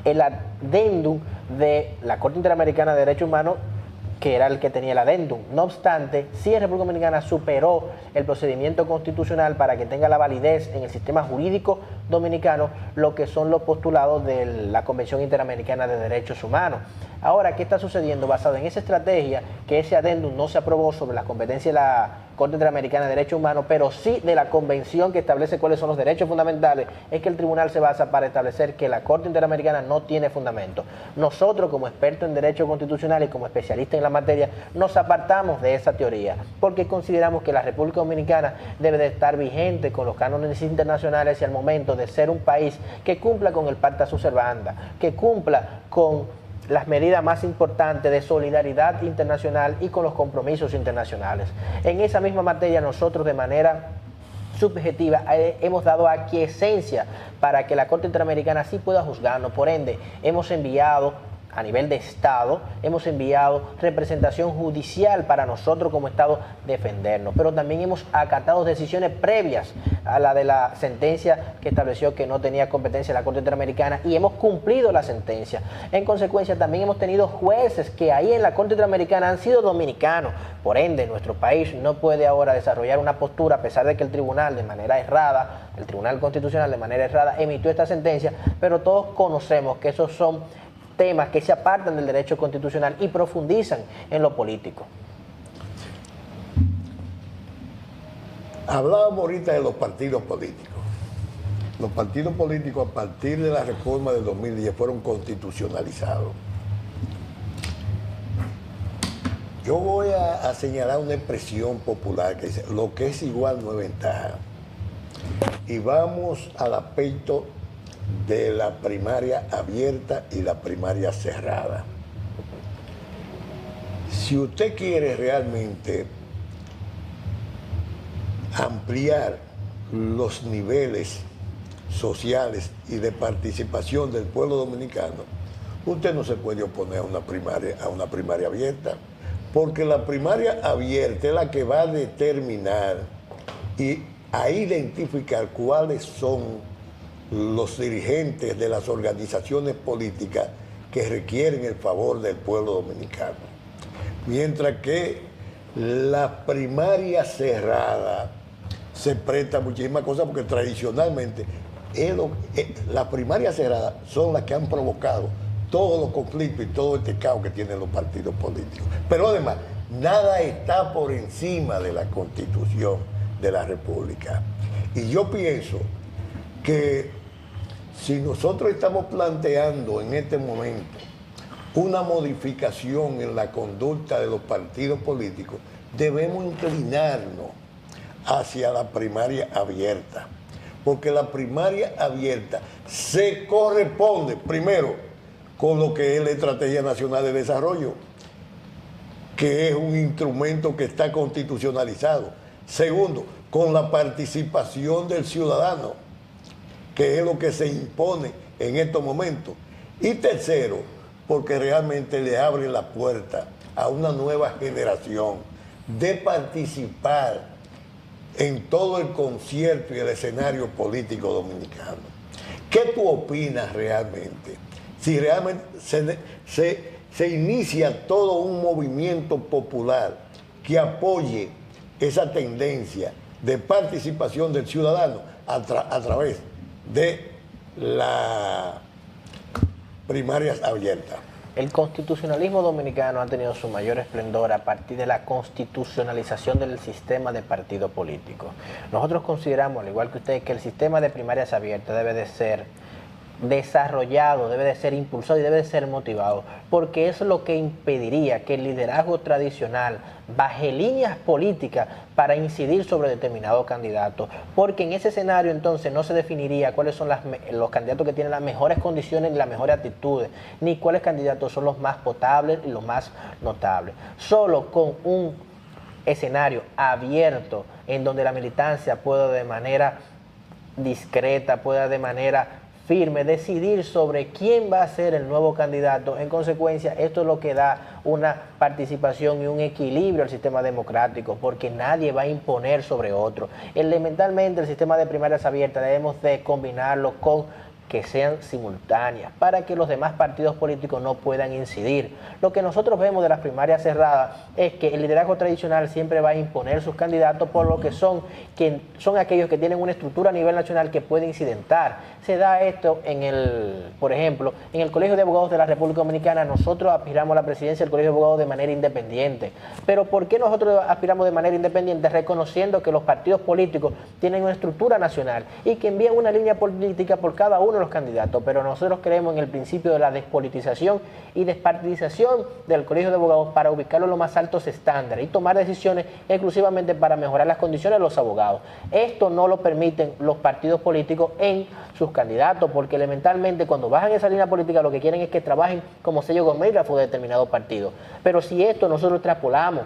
el adendum de la Corte Interamericana de Derechos Humanos, que era el que tenía el adendum. No obstante, sí la República Dominicana superó el procedimiento constitucional para que tenga la validez en el sistema jurídico dominicano lo que son los postulados de la Convención Interamericana de Derechos Humanos. Ahora, ¿qué está sucediendo? Basado en esa estrategia, que ese adendum no se aprobó sobre las competencias de la Corte Interamericana de Derechos Humanos, pero sí de la convención que establece cuáles son los derechos fundamentales, es que el tribunal se basa para establecer que la Corte Interamericana no tiene fundamento. Nosotros, como expertos en derecho constitucional y como especialistas en la materia, nos apartamos de esa teoría, porque consideramos que la República Dominicana debe de estar vigente con los cánones internacionales y al momento de ser un país que cumpla con el Pacta Sunt Servanda, que cumpla con las medidas más importantes de solidaridad internacional y con los compromisos internacionales. En esa misma materia, nosotros de manera subjetiva hemos dado aquiescencia para que la Corte Interamericana sí pueda juzgarnos. Por ende, hemos enviado a nivel de Estado, hemos enviado representación judicial para nosotros como Estado defendernos, pero también hemos acatado decisiones previas a la de la sentencia que estableció que no tenía competencia la Corte Interamericana, y hemos cumplido la sentencia. En consecuencia, también hemos tenido jueces que ahí en la Corte Interamericana han sido dominicanos. Por ende, nuestro país no puede ahora desarrollar una postura, a pesar de que el tribunal de manera errada, el Tribunal Constitucional de manera errada emitió esta sentencia, pero todos conocemos que esos son temas que se apartan del derecho constitucional y profundizan en lo político. Hablábamos ahorita de los partidos políticos. Los partidos políticos, a partir de la reforma del 2010, fueron constitucionalizados. Yo voy a señalar una expresión popular que dice: lo que es igual no es ventaja. Y vamos al aspecto de la primaria abierta y la primaria cerrada. Si usted quiere realmente ampliar los niveles sociales y de participación del pueblo dominicano, usted no se puede oponer a una primaria abierta, porque la primaria abierta es la que va a determinar y a identificar cuáles son los dirigentes de las organizaciones políticas que requieren el favor del pueblo dominicano. Mientras que la primaria cerrada se presta a muchísimas cosas, porque tradicionalmente las primarias cerradas son las que han provocado todos los conflictos y todo este caos que tienen los partidos políticos. Pero además, nada está por encima de la Constitución de la República. Y yo pienso que si nosotros estamos planteando en este momento una modificación en la conducta de los partidos políticos, debemos inclinarnos hacia la primaria abierta, porque la primaria abierta se corresponde, primero, con lo que es la Estrategia Nacional de Desarrollo, que es un instrumento que está constitucionalizado. Segundo, con la participación del ciudadano, que es lo que se impone en estos momentos. Y tercero, porque realmente le abre la puerta a una nueva generación de participar en todo el concierto y el escenario político dominicano. ¿Qué tú opinas realmente? Si realmente se inicia todo un movimiento popular que apoye esa tendencia de participación del ciudadano a través de las primarias abiertas. El constitucionalismo dominicano ha tenido su mayor esplendor a partir de la constitucionalización del sistema de partido político. Nosotros consideramos, al igual que ustedes, que el sistema de primarias abiertas debe de ser desarrollado, debe de ser impulsado y debe de ser motivado, porque eso es lo que impediría que el liderazgo tradicional baje líneas políticas para incidir sobre determinados candidatos, porque en ese escenario entonces no se definiría cuáles son los candidatos que tienen las mejores condiciones y las mejores actitudes, ni cuáles candidatos son los más potables y los más notables. Solo con un escenario abierto en donde la militancia pueda de manera discreta, pueda de manera firme decidir sobre quién va a ser el nuevo candidato. En consecuencia, esto es lo que da una participación y un equilibrio al sistema democrático, porque nadie va a imponer sobre otro. Elementalmente, el sistema de primarias abiertas debemos de combinarlo con que sean simultáneas, para que los demás partidos políticos no puedan incidir. Lo que nosotros vemos de las primarias cerradas es que el liderazgo tradicional siempre va a imponer sus candidatos por lo que son aquellos que tienen una estructura a nivel nacional que puede incidentar. Se da esto por ejemplo, en el Colegio de Abogados de la República Dominicana. Nosotros aspiramos a la presidencia del Colegio de Abogados de manera independiente. Pero ¿por qué nosotros aspiramos de manera independiente? Reconociendo que los partidos políticos tienen una estructura nacional y que envían una línea política por cada uno de los candidatos, pero nosotros creemos en el principio de la despolitización y despartidización del Colegio de Abogados para ubicarlo en los más altos estándares y tomar decisiones exclusivamente para mejorar las condiciones de los abogados. Esto no lo permiten los partidos políticos en sus candidatos, porque elementalmente cuando bajan esa línea política lo que quieren es que trabajen como sello gomígrafo de determinado partido. Pero si esto nosotros extrapolamos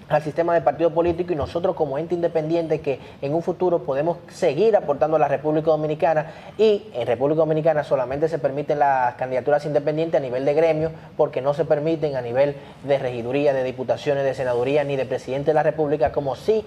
al sistema de partido político y nosotros como ente independiente que en un futuro podemos seguir aportando a la República Dominicana, y en República Dominicana solamente se permiten las candidaturas independientes a nivel de gremio, porque no se permiten a nivel de regiduría, de diputaciones, de senaduría ni de presidente de la República, como sí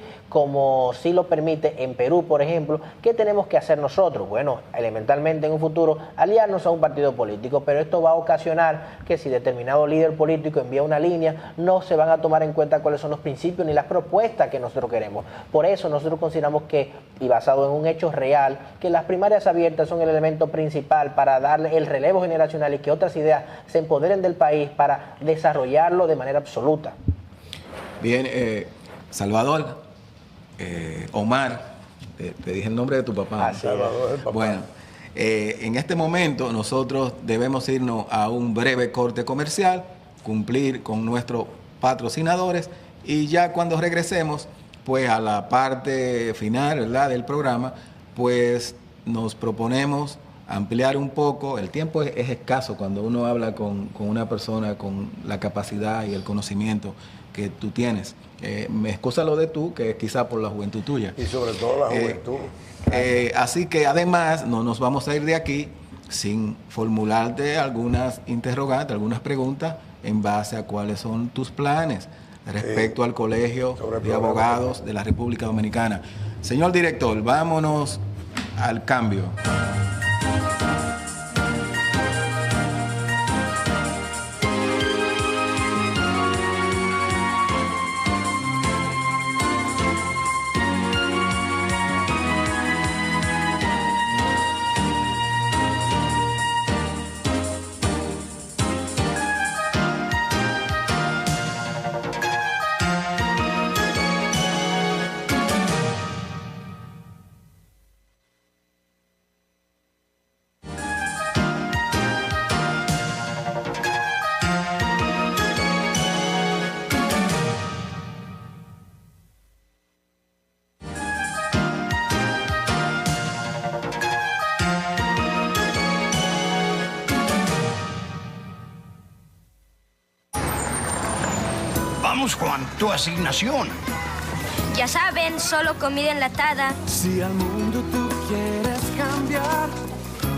lo permite en Perú, por ejemplo. ¿Qué tenemos que hacer nosotros? Bueno, elementalmente en un futuro aliarnos a un partido político, pero esto va a ocasionar que si determinado líder político envía una línea, no se van a tomar en cuenta cuáles son los principios ni las propuestas que nosotros queremos. Por eso nosotros consideramos que, y basado en un hecho real, que las primarias abiertas son el elemento principal para darle el relevo generacional y que otras ideas se empoderen del país para desarrollarlo de manera absoluta. Bien, Salvador, Omar, te dije el nombre de tu papá. Salvador, el papá. Bueno, en este momento nosotros debemos irnos a un breve corte comercial, cumplir con nuestros patrocinadores, y ya cuando regresemos, pues a la parte final, ¿verdad?, del programa, pues nos proponemos ampliar un poco. El tiempo es escaso cuando uno habla con una persona con la capacidad y el conocimiento que tú tienes. Me excusa lo de tú, que es quizá por la juventud tuya. Y sobre todo la juventud. Así que además no nos vamos a ir de aquí sin formularte algunas interrogantes, algunas preguntas en base a cuáles son tus planes respecto al Colegio de Abogados de la República Dominicana. Señor director, vámonos al cambio. Vamos, Juan, tu asignación. Ya saben, solo comida enlatada. Si al mundo tú quieres cambiar,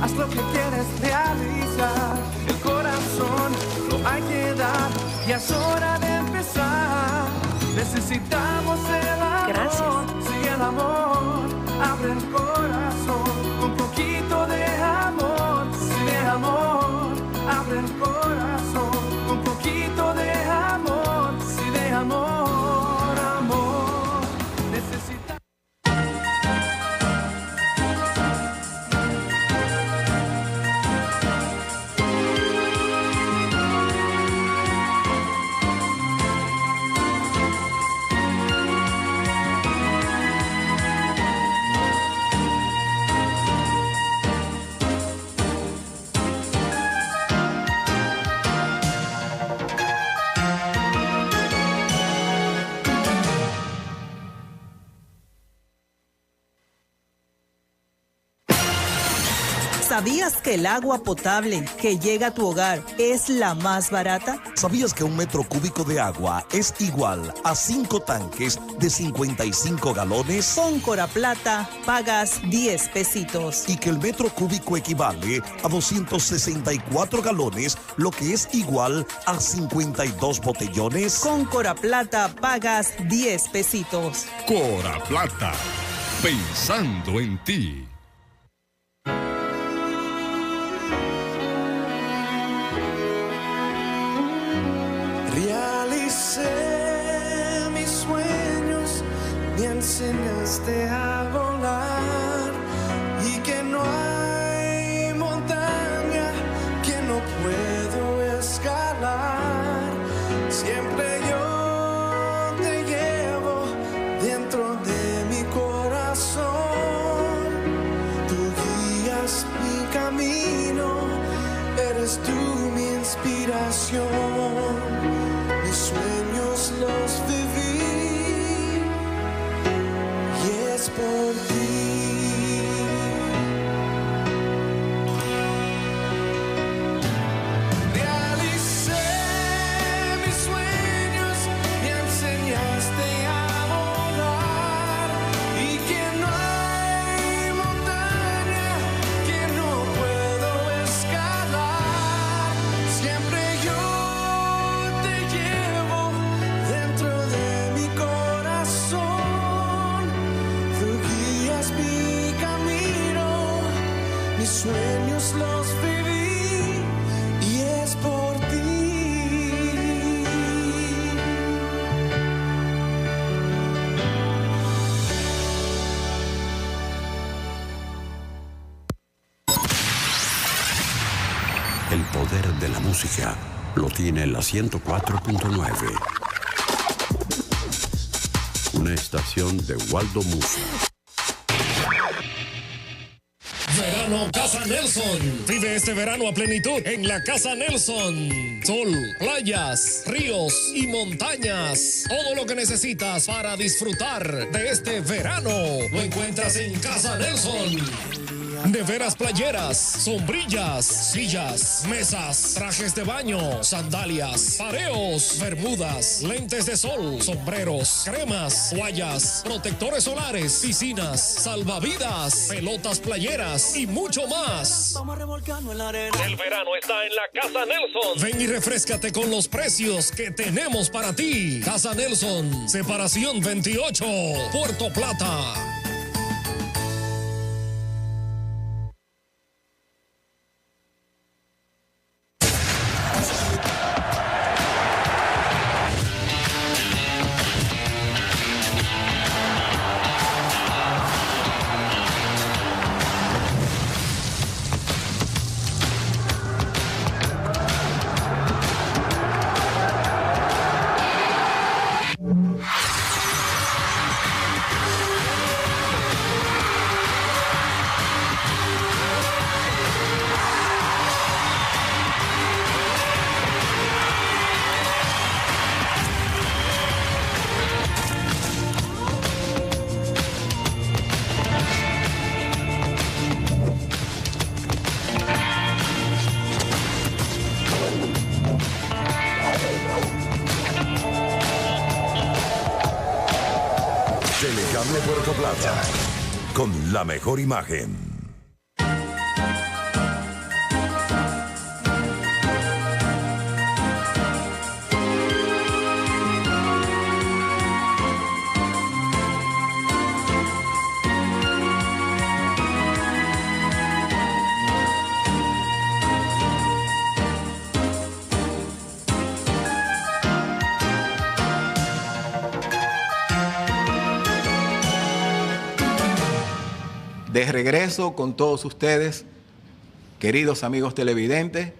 haz lo que quieres realizar. El corazón lo hay que dar, ya es hora de empezar. Necesitamos el amor. Gracias. Sí, el amor. Abre el corazón. Un poquito de amor. Sí, de amor. Abre el corazón. Un poquito de amor. Sí, de amor. Amor. Necesitamos. ¿Sabías que el agua potable que llega a tu hogar es la más barata? ¿Sabías que un metro cúbico de agua es igual a 5 tanques de 55 galones? Con Coraplata pagas 10 pesitos. Y que el metro cúbico equivale a 264 galones, lo que es igual a 52 botellones. Con Coraplata pagas 10 pesitos. Coraplata, pensando en ti. Realicé mis sueños, me enseñaste a volar y que no hay montaña que no puedo escalar. Siempre yo te llevo dentro de mi corazón. Tú guías mi camino, eres tú mi inspiración. Mis sueños los viví y es por ti. Realicé mis sueños, me enseñaste a volar y que no hay montaña que no puedo escalar. Siempre yo dentro de mi corazón, tú guías mi camino, mis sueños los viví y es por ti. El poder de la música lo tiene la 104.9. Una estación de Waldo Musa. Verano Casa Nelson. Vive este verano a plenitud en la Casa Nelson. Sol, playas, ríos y montañas. Todo lo que necesitas para disfrutar de este verano lo encuentras en Casa Nelson. Neveras playeras, sombrillas, sillas, mesas, trajes de baño, sandalias, pareos, bermudas, lentes de sol, sombreros, cremas, toallas, protectores solares, piscinas, salvavidas, pelotas playeras y mucho más. El verano está en la Casa Nelson. Ven y refréscate con los precios que tenemos para ti. Casa Nelson, Separación 28, Puerto Plata. Cable Puerto Plata. Con la mejor imagen. De regreso con todos ustedes, queridos amigos televidentes,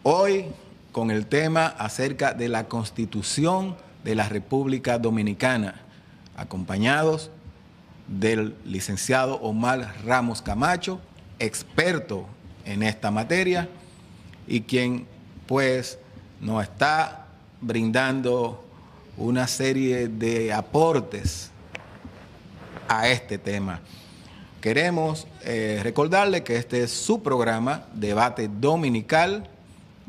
hoy con el tema acerca de la Constitución de la República Dominicana, acompañados del licenciado Omar Ramos Camacho, experto en esta materia y quien pues nos está brindando una serie de aportes a este tema. Queremos recordarle que este es su programa, Debate Dominical,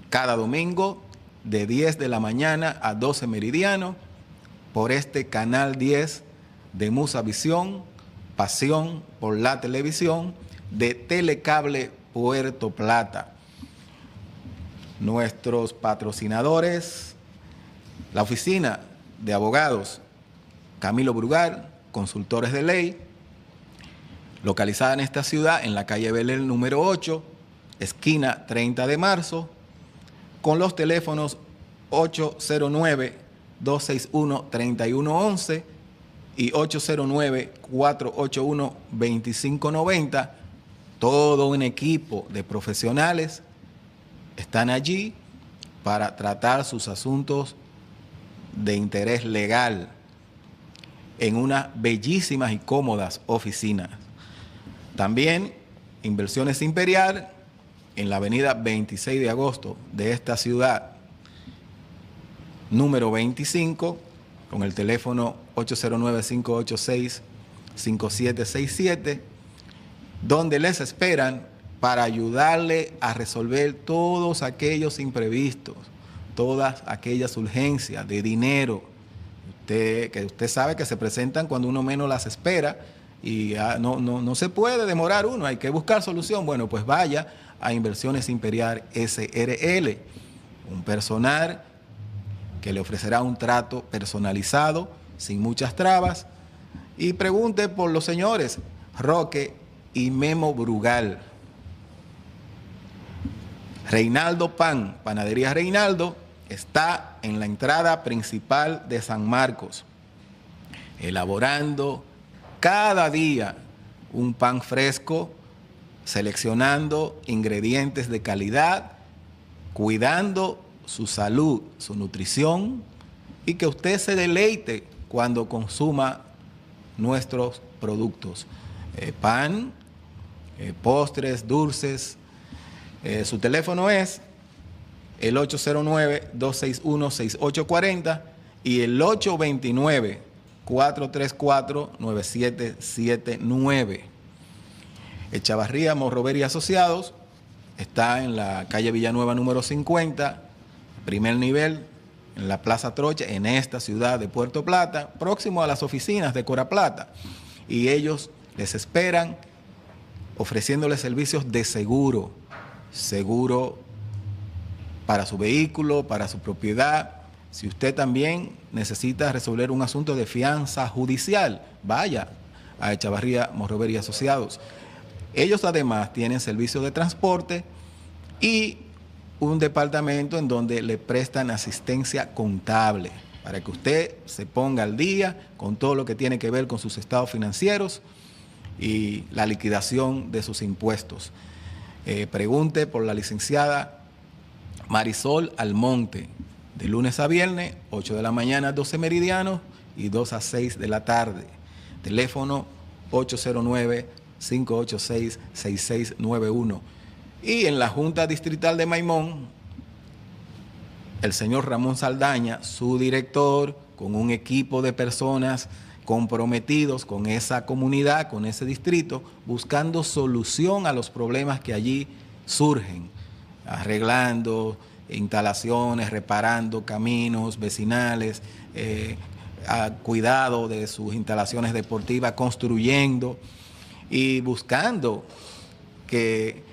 cada domingo de 10 de la mañana a 12 meridiano, por este canal 10 de Musavisión, Pasión por la Televisión, de Telecable Puerto Plata. Nuestros patrocinadores, la Oficina de Abogados Camilo Brugal, Consultores de Ley, localizada en esta ciudad, en la calle Belén número 8, esquina 30 de marzo, con los teléfonos 809-261-3111 y 809-481-2590. Todo un equipo de profesionales están allí para tratar sus asuntos de interés legal en unas bellísimas y cómodas oficinas. También Inversiones Imperial en la avenida 26 de agosto de esta ciudad, número 25, con el teléfono 809-586-5767, donde les esperan para ayudarle a resolver todos aquellos imprevistos, todas aquellas urgencias de dinero que usted sabe que se presentan cuando uno menos las espera. Y no se puede demorar uno, hay que buscar solución. Bueno, pues vaya a Inversiones Imperial SRL, un personal que le ofrecerá un trato personalizado, sin muchas trabas. Y pregunte por los señores Roque y Memo Brugal. Reinaldo Pan, Panadería Reinaldo, está en la entrada principal de San Marcos, elaborando cada día un pan fresco, seleccionando ingredientes de calidad, cuidando su salud, su nutrición, y que usted se deleite cuando consuma nuestros productos. Pan, postres, dulces. Su teléfono es el 809-261-6840 y el 829-434-9779. Echavarría Morrover y Asociados está en la calle Villanueva número 50, primer nivel, en la Plaza Trocha, en esta ciudad de Puerto Plata, próximo a las oficinas de Cora Plata. Y ellos les esperan ofreciéndoles servicios de seguro para su vehículo, para su propiedad. Si usted también necesita resolver un asunto de fianza judicial, vaya a Echavarría Morrover y Asociados. Ellos además tienen servicio de transporte y un departamento en donde le prestan asistencia contable para que usted se ponga al día con todo lo que tiene que ver con sus estados financieros y la liquidación de sus impuestos. Pregunte por la licenciada Marisol Almonte, de lunes a viernes, 8 de la mañana a 12 meridianos y 2 a 6 de la tarde. Teléfono 809-586-6691. Y en la Junta Distrital de Maimón, el señor Ramón Saldaña, su director, con un equipo de personas comprometidos con esa comunidad, con ese distrito, buscando solución a los problemas que allí surgen, arreglando instalaciones, reparando caminos vecinales, cuidado de sus instalaciones deportivas, construyendo y buscando que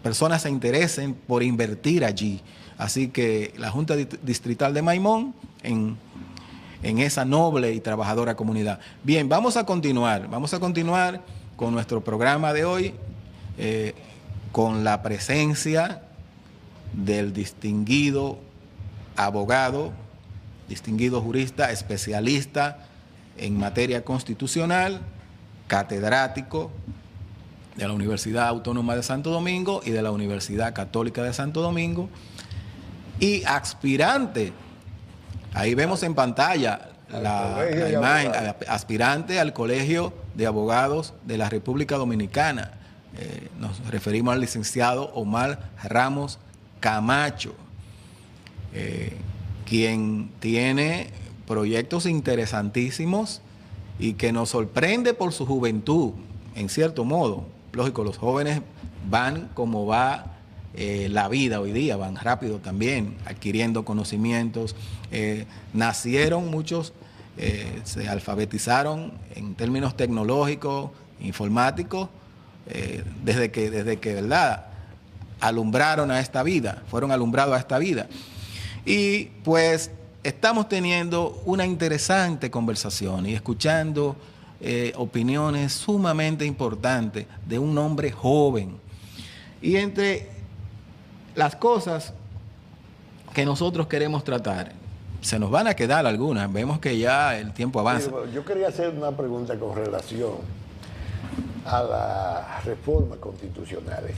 personas se interesen por invertir allí. Así que la Junta Distrital de Maimón en esa noble y trabajadora comunidad. Bien, vamos a continuar con nuestro programa de hoy, con la presencia del distinguido abogado, distinguido jurista, especialista en materia constitucional, catedrático de la Universidad Autónoma de Santo Domingo y de la Universidad Católica de Santo Domingo, y aspirante, ahí vemos en pantalla la imagen, aspirante al Colegio de Abogados de la República Dominicana. Nos referimos al licenciado Omar Ramos Camacho, quien tiene proyectos interesantísimos y que nos sorprende por su juventud, en cierto modo. Lógico, los jóvenes van como va la vida hoy día, van rápido también, adquiriendo conocimientos. Nacieron muchos, se alfabetizaron en términos tecnológicos, informáticos, desde que, ¿verdad?, alumbraron a esta vida, fueron alumbrados a esta vida. Y pues estamos teniendo una interesante conversación y escuchando opiniones sumamente importantes de un hombre joven. Y entre las cosas que nosotros queremos tratar, se nos van a quedar algunas, vemos que ya el tiempo avanza. Sí, yo quería hacer una pregunta con relación a las reformas constitucionales.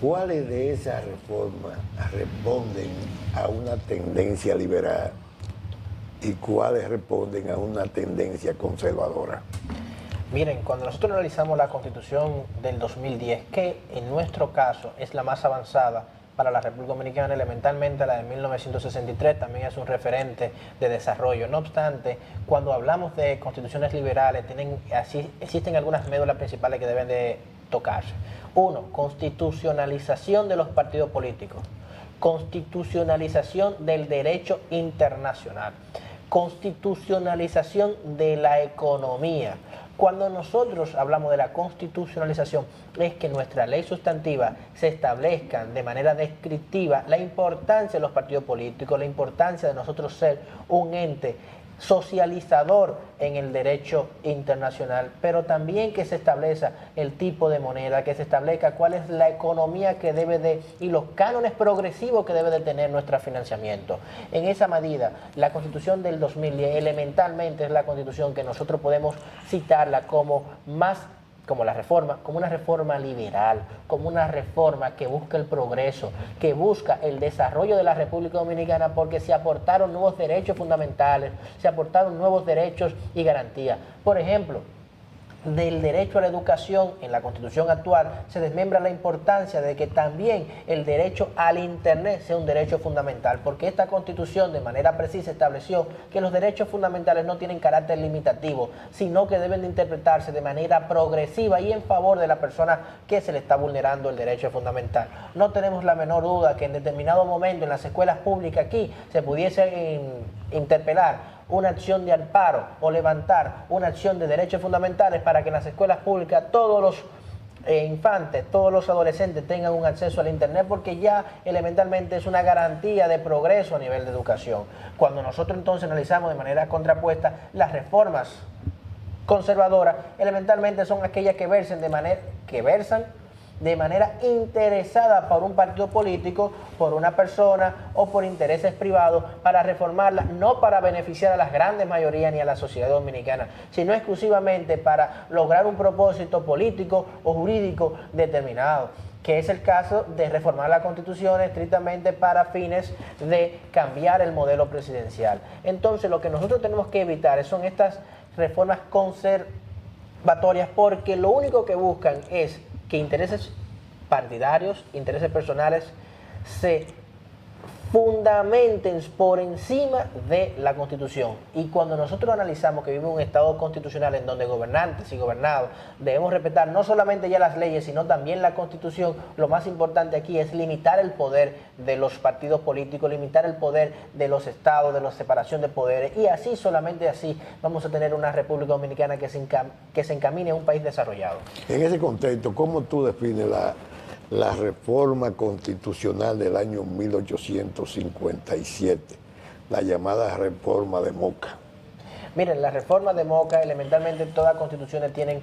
¿Cuáles de esas reformas responden a una tendencia liberal y cuáles responden a una tendencia conservadora? Miren, cuando nosotros analizamos la Constitución del 2010, que en nuestro caso es la más avanzada para la República Dominicana, elementalmente la de 1963 también es un referente de desarrollo. No obstante, cuando hablamos de constituciones liberales, existen algunas médulas principales que deben de tocarse. Uno, constitucionalización de los partidos políticos, constitucionalización del derecho internacional, constitucionalización de la economía. Cuando nosotros hablamos de la constitucionalización, es que nuestra ley sustantiva se establezca de manera descriptiva la importancia de los partidos políticos, la importancia de nosotros ser un ente socializador en el derecho internacional, pero también que se establezca el tipo de moneda, que se establezca cuál es la economía que debe de, y los cánones progresivos que debe de tener nuestro financiamiento. En esa medida, la Constitución del 2010 elementalmente es la Constitución que nosotros podemos citarla como la reforma, como una reforma liberal, como una reforma que busca el progreso, que busca el desarrollo de la República Dominicana, porque se aportaron nuevos derechos fundamentales, se aportaron nuevos derechos y garantías. Por ejemplo, del derecho a la educación en la Constitución actual se desmembra la importancia de que también el derecho al Internet sea un derecho fundamental, porque esta Constitución de manera precisa estableció que los derechos fundamentales no tienen carácter limitativo, sino que deben de interpretarse de manera progresiva y en favor de la persona que se le está vulnerando el derecho fundamental. No tenemos la menor duda que en determinado momento en las escuelas públicas aquí se pudiese interpelar una acción de amparo o levantar una acción de derechos fundamentales para que en las escuelas públicas todos los infantes, todos los adolescentes tengan un acceso al Internet, porque ya elementalmente es una garantía de progreso a nivel de educación. Cuando nosotros entonces analizamos de manera contrapuesta las reformas conservadoras, elementalmente son aquellas que versan de manera interesada por un partido político, por una persona o por intereses privados para reformarla, no para beneficiar a las grandes mayorías ni a la sociedad dominicana, sino exclusivamente para lograr un propósito político o jurídico determinado, que es el caso de reformar la Constitución estrictamente para fines de cambiar el modelo presidencial. Entonces, lo que nosotros tenemos que evitar son estas reformas conservatorias, porque lo único que buscan es que intereses partidarios, intereses personales se fundamenten por encima de la Constitución. Y cuando nosotros analizamos que vivimos un Estado constitucional en donde gobernantes y gobernados debemos respetar no solamente ya las leyes, sino también la Constitución, lo más importante aquí es limitar el poder de los partidos políticos, limitar el poder de los estados, de la separación de poderes, y así, solamente así, vamos a tener una República Dominicana que se encamine a un país desarrollado. En ese contexto, ¿cómo tú defines la reforma constitucional del año 1857, la llamada reforma de Moca? Miren, la reforma de Moca, elementalmente todas las constituciones tienen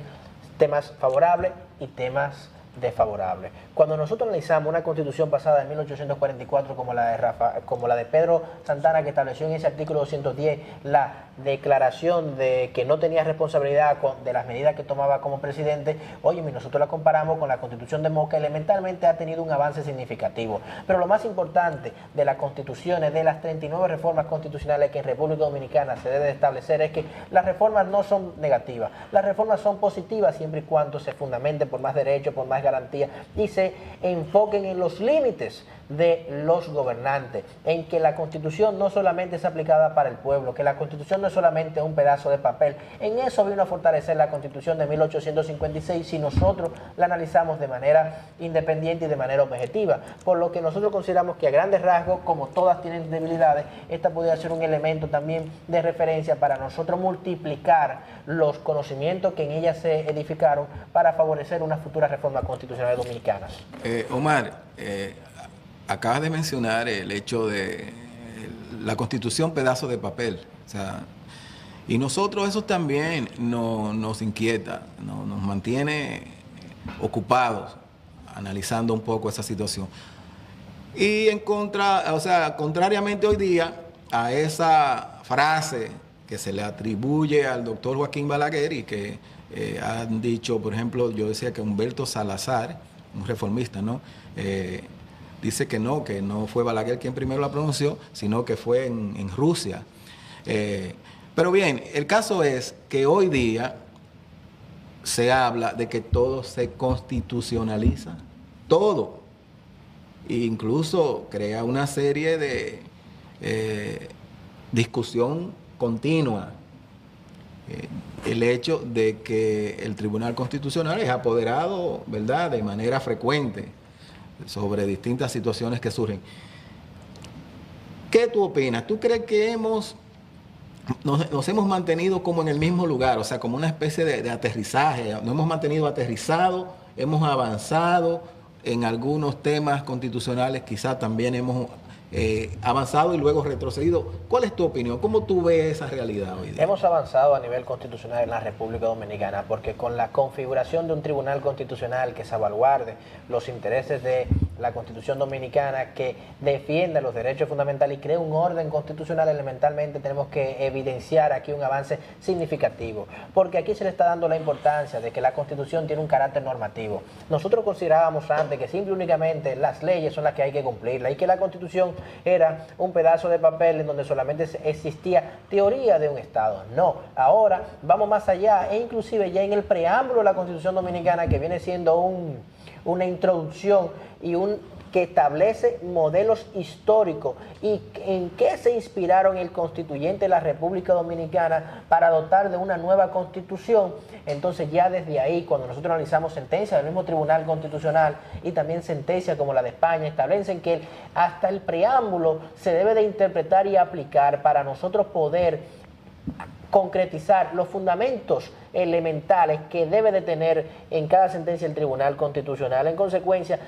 temas favorables y temas desfavorables. Cuando nosotros analizamos una constitución pasada en 1844 como la de Pedro Santana, que estableció en ese artículo 210 la declaración de que no tenía responsabilidad de las medidas que tomaba como presidente, oye, nosotros la comparamos con la constitución de Moca, elementalmente ha tenido un avance significativo. Pero lo más importante de las constituciones, de las 39 reformas constitucionales que en República Dominicana se debe de establecer, es que las reformas no son negativas, las reformas son positivas siempre y cuando se fundamenten por más derechos, por más garantía y se enfoquen en los límites de los gobernantes, en que la Constitución no solamente es aplicada para el pueblo, que la Constitución no es solamente un pedazo de papel. En eso vino a fortalecer la Constitución de 1856 si nosotros la analizamos de manera independiente y de manera objetiva, por lo que nosotros consideramos que a grandes rasgos, como todas tienen debilidades, esta podría ser un elemento también de referencia para nosotros multiplicar los conocimientos que en ellas se edificaron para favorecer una futura reforma constitucional dominicana. Omar, acabas de mencionar el hecho de la Constitución pedazo de papel, o sea, y nosotros eso también nos inquieta, nos mantiene ocupados analizando un poco esa situación. Y contrariamente hoy día a esa frase que se le atribuye al doctor Joaquín Balaguer y que han dicho, por ejemplo, yo decía que Humberto Salazar, un reformista, ¿no? Dice que no fue Balaguer quien primero la pronunció, sino que fue en Rusia. Pero bien, el caso es que hoy día se habla de que todo se constitucionaliza, todo. E incluso crea una serie de discusión continua. El hecho de que el Tribunal Constitucional es apoderado, ¿verdad?, de manera frecuente sobre distintas situaciones que surgen. ¿Qué tú opinas? ¿Tú crees que nos hemos mantenido como en el mismo lugar, o sea, como una especie de aterrizaje? ¿Nos hemos mantenido aterrizados? ¿Hemos avanzado en algunos temas constitucionales? Quizás también hemos avanzado y luego retrocedido. ¿Cuál es tu opinión? ¿Cómo tú ves esa realidad hoy día? Hemos avanzado a nivel constitucional en la República Dominicana porque con la configuración de un tribunal constitucional que salvaguarde los intereses de la Constitución Dominicana, que defienda los derechos fundamentales y cree un orden constitucional, elementalmente tenemos que evidenciar aquí un avance significativo, porque aquí se le está dando la importancia de que la Constitución tiene un carácter normativo. Nosotros considerábamos antes que simple y únicamente las leyes son las que hay que cumplirlas y que la Constitución era un pedazo de papel en donde solamente existía teoría de un Estado. No, ahora vamos más allá e inclusive ya en el preámbulo de la Constitución Dominicana, que viene siendo una introducción y que establece modelos históricos y en qué se inspiraron el constituyente de la República Dominicana para dotar de una nueva constitución. Entonces ya desde ahí, cuando nosotros analizamos sentencias del mismo Tribunal Constitucional y también sentencias como la de España, establecen que hasta el preámbulo se debe de interpretar y aplicar para nosotros poder concretizar los fundamentos elementales que debe de tener en cada sentencia el Tribunal Constitucional. En consecuencia,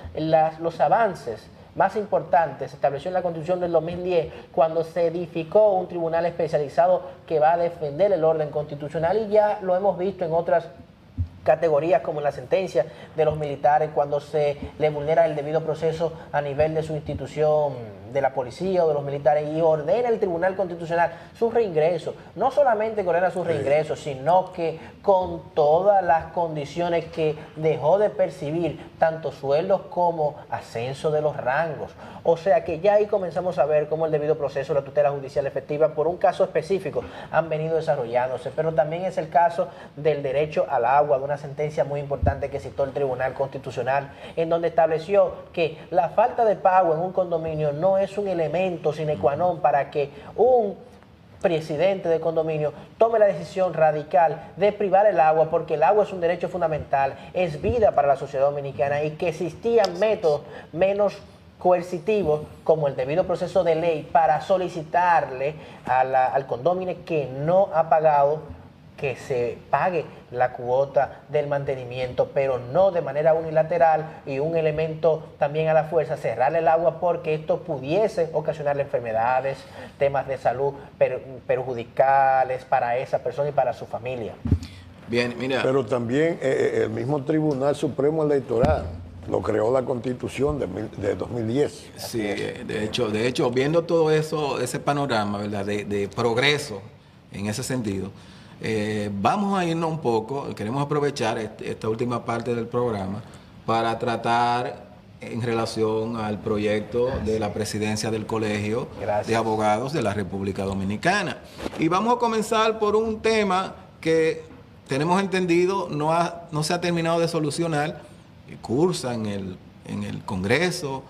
los avances más importantes se estableció en la Constitución del 2010 cuando se edificó un tribunal especializado que va a defender el orden constitucional, y ya lo hemos visto en otras categorías como en la sentencia de los militares cuando se le vulnera el debido proceso a nivel de su institución, de la policía o de los militares, y ordena el Tribunal Constitucional su reingreso. No solamente ordena su reingreso, sino que con todas las condiciones que dejó de percibir, tanto sueldos como ascenso de los rangos. O sea que ya ahí comenzamos a ver cómo el debido proceso, la tutela judicial efectiva por un caso específico han venido desarrollándose, pero también es el caso del derecho al agua, de una una sentencia muy importante que citó el Tribunal Constitucional, en donde estableció que la falta de pago en un condominio no es un elemento sine qua non para que un presidente de condominio tome la decisión radical de privar el agua, porque el agua es un derecho fundamental, es vida para la sociedad dominicana, y que existían métodos menos coercitivos como el debido proceso de ley para solicitarle al condómino que no ha pagado que se pague la cuota del mantenimiento, pero no de manera unilateral y un elemento también a la fuerza, cerrarle el agua, porque esto pudiese ocasionarle enfermedades, temas de salud perjudiciales para esa persona y para su familia. Bien, mira. Pero también el mismo Tribunal Supremo Electoral lo creó la Constitución de 2010. Sí, de hecho, viendo todo eso, ese panorama, ¿verdad?, de progreso en ese sentido, vamos a irnos un poco, queremos aprovechar esta última parte del programa para tratar en relación al proyecto de la presidencia del Colegio de Abogados de la República Dominicana. Y vamos a comenzar por un tema que tenemos entendido no se ha terminado de solucionar, cursa en el Congreso,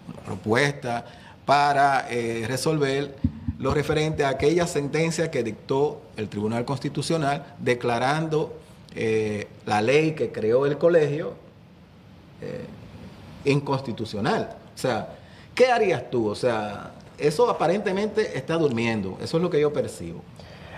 una propuesta para resolver lo referente a aquella sentencia que dictó el Tribunal Constitucional declarando la ley que creó el colegio inconstitucional. O sea, ¿qué harías tú? O sea, eso aparentemente está durmiendo. Eso es lo que yo percibo.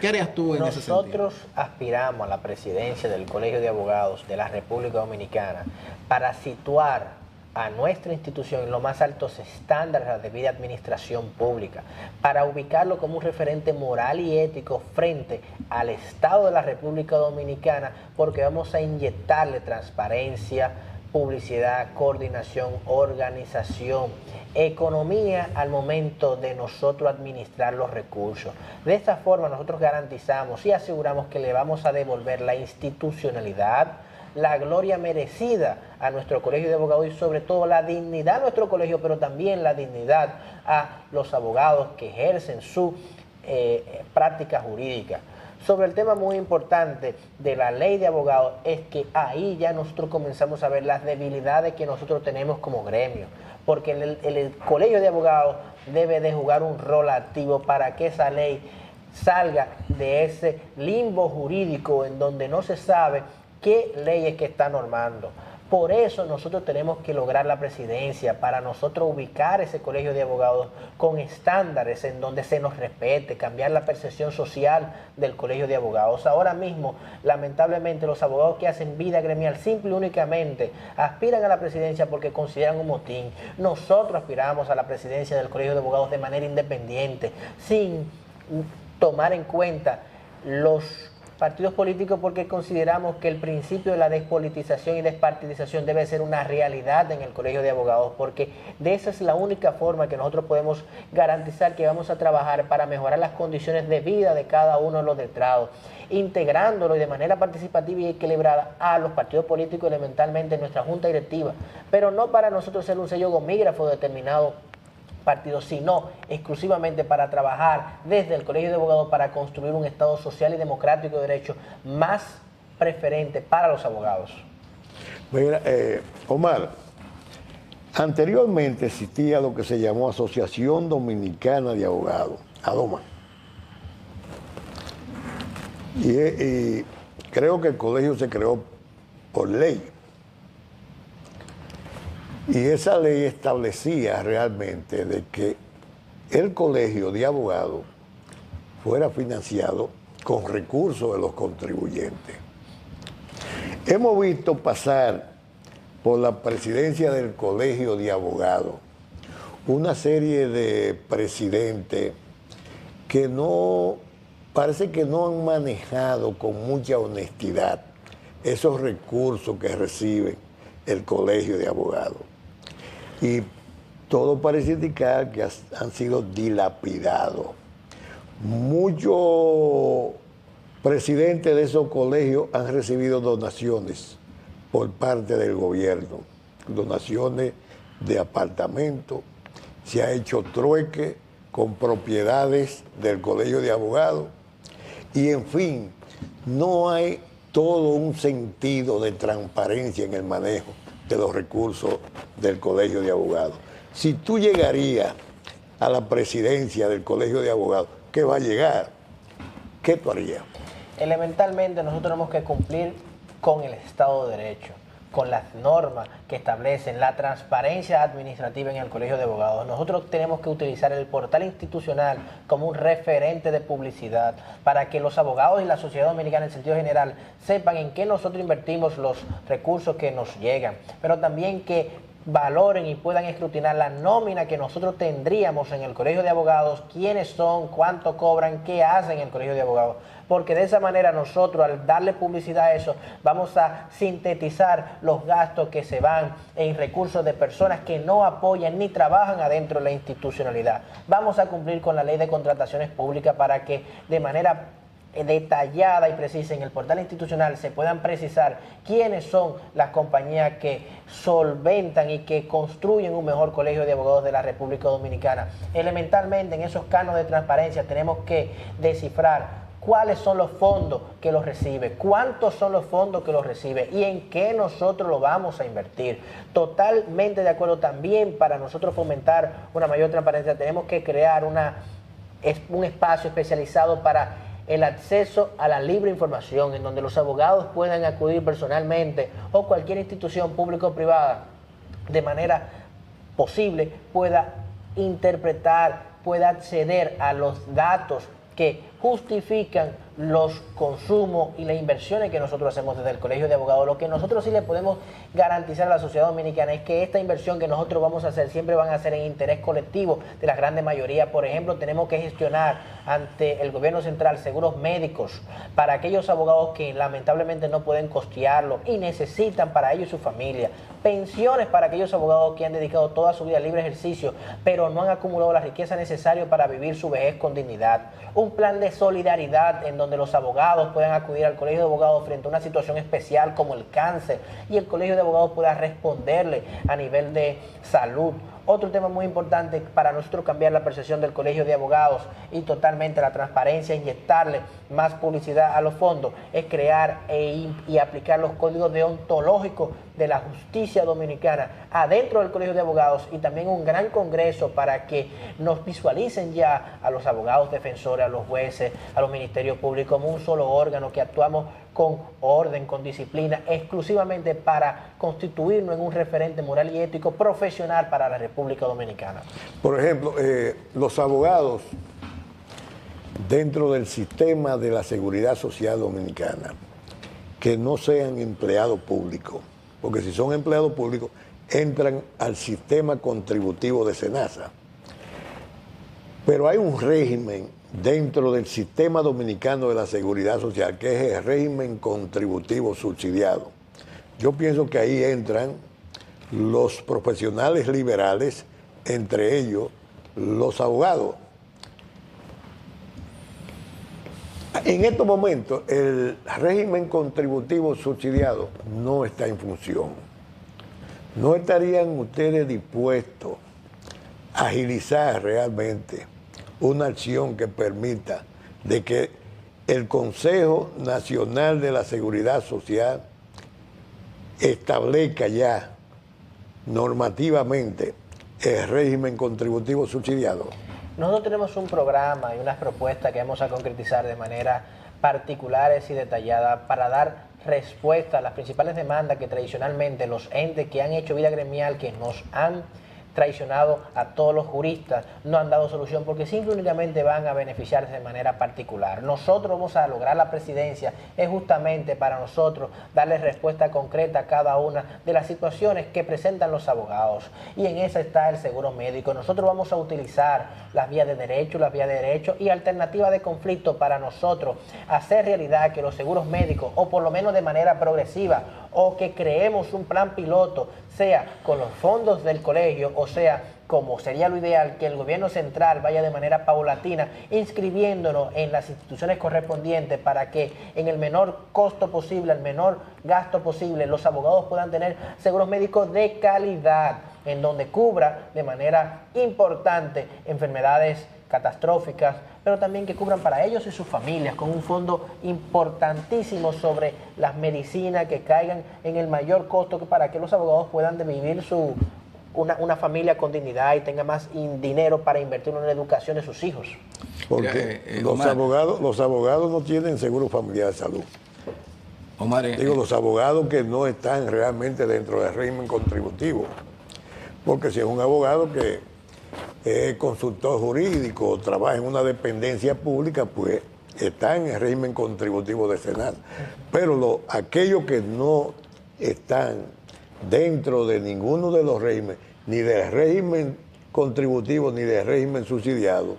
¿Qué harías tú en ese sentido? Nosotros aspiramos a la presidencia del Colegio de Abogados de la República Dominicana para situar a nuestra institución en los más altos estándares de la debida administración pública, para ubicarlo como un referente moral y ético frente al Estado de la República Dominicana, porque vamos a inyectarle transparencia, publicidad, coordinación, organización, economía al momento de nosotros administrar los recursos. De esta forma nosotros garantizamos y aseguramos que le vamos a devolver la institucionalidad, la gloria merecida a nuestro colegio de abogados y sobre todo la dignidad a nuestro colegio, pero también la dignidad a los abogados que ejercen su práctica jurídica. Sobre el tema muy importante de la ley de abogados, es que ahí ya nosotros comenzamos a ver las debilidades que nosotros tenemos como gremio, porque el colegio de abogados debe de jugar un rol activo para que esa ley salga de ese limbo jurídico en donde no se sabe qué leyes que está normando. Por eso nosotros tenemos que lograr la presidencia, para nosotros ubicar ese colegio de abogados con estándares en donde se nos respete, cambiar la percepción social del colegio de abogados. Ahora mismo, lamentablemente, los abogados que hacen vida gremial simple y únicamente aspiran a la presidencia porque consideran un motín. Nosotros aspiramos a la presidencia del colegio de abogados de manera independiente, sin tomar en cuenta los partidos políticos, porque consideramos que el principio de la despolitización y despartidización debe ser una realidad en el Colegio de Abogados, porque de esa es la única forma que nosotros podemos garantizar que vamos a trabajar para mejorar las condiciones de vida de cada uno de los letrados, integrándolo y de manera participativa y equilibrada a los partidos políticos elementalmente en nuestra junta directiva, pero no para nosotros ser un sello gomígrafo determinado partidos, sino exclusivamente para trabajar desde el Colegio de Abogados para construir un Estado social y democrático de derecho más preferente para los abogados. Mira, Omar, anteriormente existía lo que se llamó Asociación Dominicana de Abogados, ADOMA. Y creo que el colegio se creó por ley. Y esa ley establecía realmente de que el colegio de abogados fuera financiado con recursos de los contribuyentes. Hemos visto pasar por la presidencia del colegio de abogados una serie de presidentes que parece que no han manejado con mucha honestidad esos recursos que reciben el colegio de abogados. Y todo parece indicar que han sido dilapidados. Muchos presidentes de esos colegios han recibido donaciones por parte del gobierno, donaciones de apartamentos, se ha hecho trueque con propiedades del colegio de abogados y, en fin, no hay todo un sentido de transparencia en el manejo de los recursos del Colegio de Abogados. Si tú llegarías a la presidencia del Colegio de Abogados, ¿qué va a llegar? ¿Qué tú harías? Elementalmente nosotros tenemos que cumplir con el Estado de Derecho, con las normas que establecen la transparencia administrativa en el Colegio de Abogados. Nosotros tenemos que utilizar el portal institucional como un referente de publicidad para que los abogados y la sociedad dominicana en sentido general sepan en qué nosotros invertimos los recursos que nos llegan, pero también que valoren y puedan escrutinar la nómina que nosotros tendríamos en el Colegio de Abogados, quiénes son, cuánto cobran, qué hacen en el Colegio de Abogados, porque de esa manera nosotros, al darle publicidad a eso, vamos a sintetizar los gastos que se van en recursos de personas que no apoyan ni trabajan adentro de la institucionalidad. Vamos a cumplir con la ley de contrataciones públicas para que de manera detallada y precisa en el portal institucional se puedan precisar quiénes son las compañías que solventan y que construyen un mejor colegio de abogados de la República Dominicana. Elementalmente en esos cánones de transparencia tenemos que descifrar cuáles son los fondos que los recibe, cuántos son los fondos que los recibe y en qué nosotros lo vamos a invertir. Totalmente de acuerdo. También para nosotros fomentar una mayor transparencia tenemos que crear un espacio especializado para el acceso a la libre información, en donde los abogados puedan acudir personalmente o cualquier institución pública o privada de manera posible pueda interpretar, pueda acceder a los datos que justifican los consumos y las inversiones que nosotros hacemos desde el Colegio de Abogados. Lo que nosotros sí le podemos garantizar a la sociedad dominicana es que esta inversión que nosotros vamos a hacer siempre van a ser en interés colectivo de la grande mayoría. Por ejemplo, tenemos que gestionar ante el gobierno central seguros médicos para aquellos abogados que lamentablemente no pueden costearlo y necesitan para ellos y su familia. Pensiones para aquellos abogados que han dedicado toda su vida al libre ejercicio, pero no han acumulado la riqueza necesaria para vivir su vejez con dignidad. Un plan de solidaridad en donde los abogados puedan acudir al Colegio de Abogados frente a una situación especial como el cáncer y el Colegio de Abogados pueda responderle a nivel de salud. Otro tema muy importante para nosotros cambiar la percepción del Colegio de Abogados y totalmente la transparencia, inyectarle más publicidad a los fondos, es crear y aplicar los códigos deontológicos de la justicia dominicana adentro del Colegio de Abogados y también un gran congreso para que nos visualicen ya a los abogados defensores, a los jueces, a los ministerios públicos como un solo órgano que actuamos con orden, con disciplina, exclusivamente para constituirnos en un referente moral y ético profesional para la República Dominicana. Por ejemplo, los abogados dentro del sistema de la seguridad social dominicana que no sean empleados públicos, porque si son empleados públicos entran al sistema contributivo de SENASA. Pero hay un régimen dentro del sistema dominicano de la seguridad social, que es el régimen contributivo subsidiado. Yo pienso que ahí entran los profesionales liberales, entre ellos los abogados. En estos momentos, el régimen contributivo subsidiado no está en función. ¿No estarían ustedes dispuestos a agilizar realmente una acción que permita de que el Consejo Nacional de la Seguridad Social establezca ya normativamente el régimen contributivo subsidiado? Nosotros tenemos un programa y unas propuestas que vamos a concretizar de manera particulares y detallada para dar respuesta a las principales demandas que tradicionalmente los entes que han hecho vida gremial, que nos han traicionado a todos los juristas, no han dado solución porque simple y únicamente van a beneficiarse de manera particular. Nosotros vamos a lograr la presidencia, es justamente para nosotros darle respuesta concreta a cada una de las situaciones que presentan los abogados y en esa está el seguro médico. Nosotros vamos a utilizar las vías de derecho y alternativas de conflicto para nosotros hacer realidad que los seguros médicos, o por lo menos de manera progresiva, o que creemos un plan piloto, sea con los fondos del colegio, o sea, como sería lo ideal, que el gobierno central vaya de manera paulatina inscribiéndonos en las instituciones correspondientes para que en el menor costo posible, el menor gasto posible, los abogados puedan tener seguros médicos de calidad, en donde cubra de manera importante enfermedades catastróficas, pero también que cubran para ellos y sus familias, con un fondo importantísimo sobre las medicinas que caigan en el mayor costo para que los abogados puedan vivir una familia con dignidad y tenga más dinero para invertir en la educación de sus hijos. Porque los abogados no tienen seguro familiar de salud. Omar, digo, los abogados que no están realmente dentro del régimen contributivo. Porque si es un abogado que es consultor jurídico o trabaja en una dependencia pública, pues está en el régimen contributivo de Senat. Pero aquellos que no están dentro de ninguno de los regímenes, ni del régimen contributivo ni del régimen subsidiado,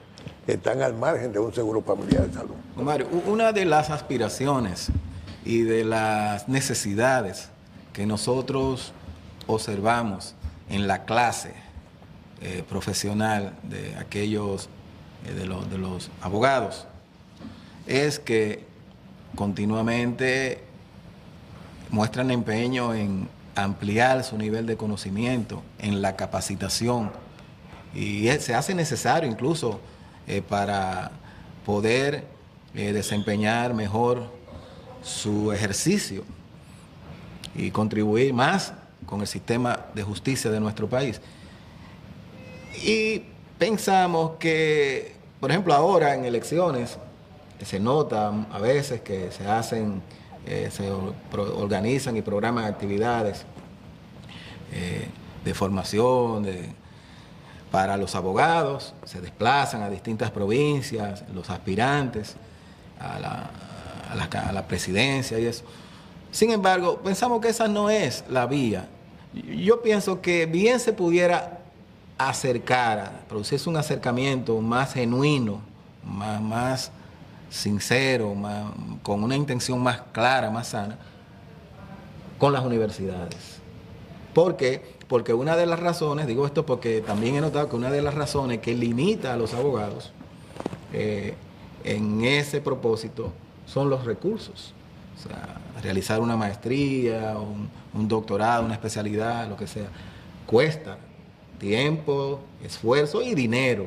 están al margen de un seguro familiar de salud. Omar, una de las aspiraciones y de las necesidades que nosotros observamos en la clase profesional de aquellos, de los abogados, es que continuamente muestran empeño en ampliar su nivel de conocimiento, en la capacitación, y se hace necesario incluso para poder desempeñar mejor su ejercicio y contribuir más con el sistema de justicia de nuestro país. Y pensamos que, por ejemplo, ahora en elecciones se nota a veces que se hacen, se organizan y programan actividades de formación para los abogados, se desplazan a distintas provincias, los aspirantes a la presidencia y eso. Sin embargo, pensamos que esa no es la vía. Yo pienso que bien se pudiera producirse un acercamiento más genuino, más sincero, con una intención más clara, más sana, con las universidades. ¿Por qué? Porque una de las razones, digo esto porque también he notado que una de las razones que limita a los abogados en ese propósito son los recursos. O sea, realizar una maestría, un doctorado, una especialidad, lo que sea, cuesta tiempo, esfuerzo y dinero.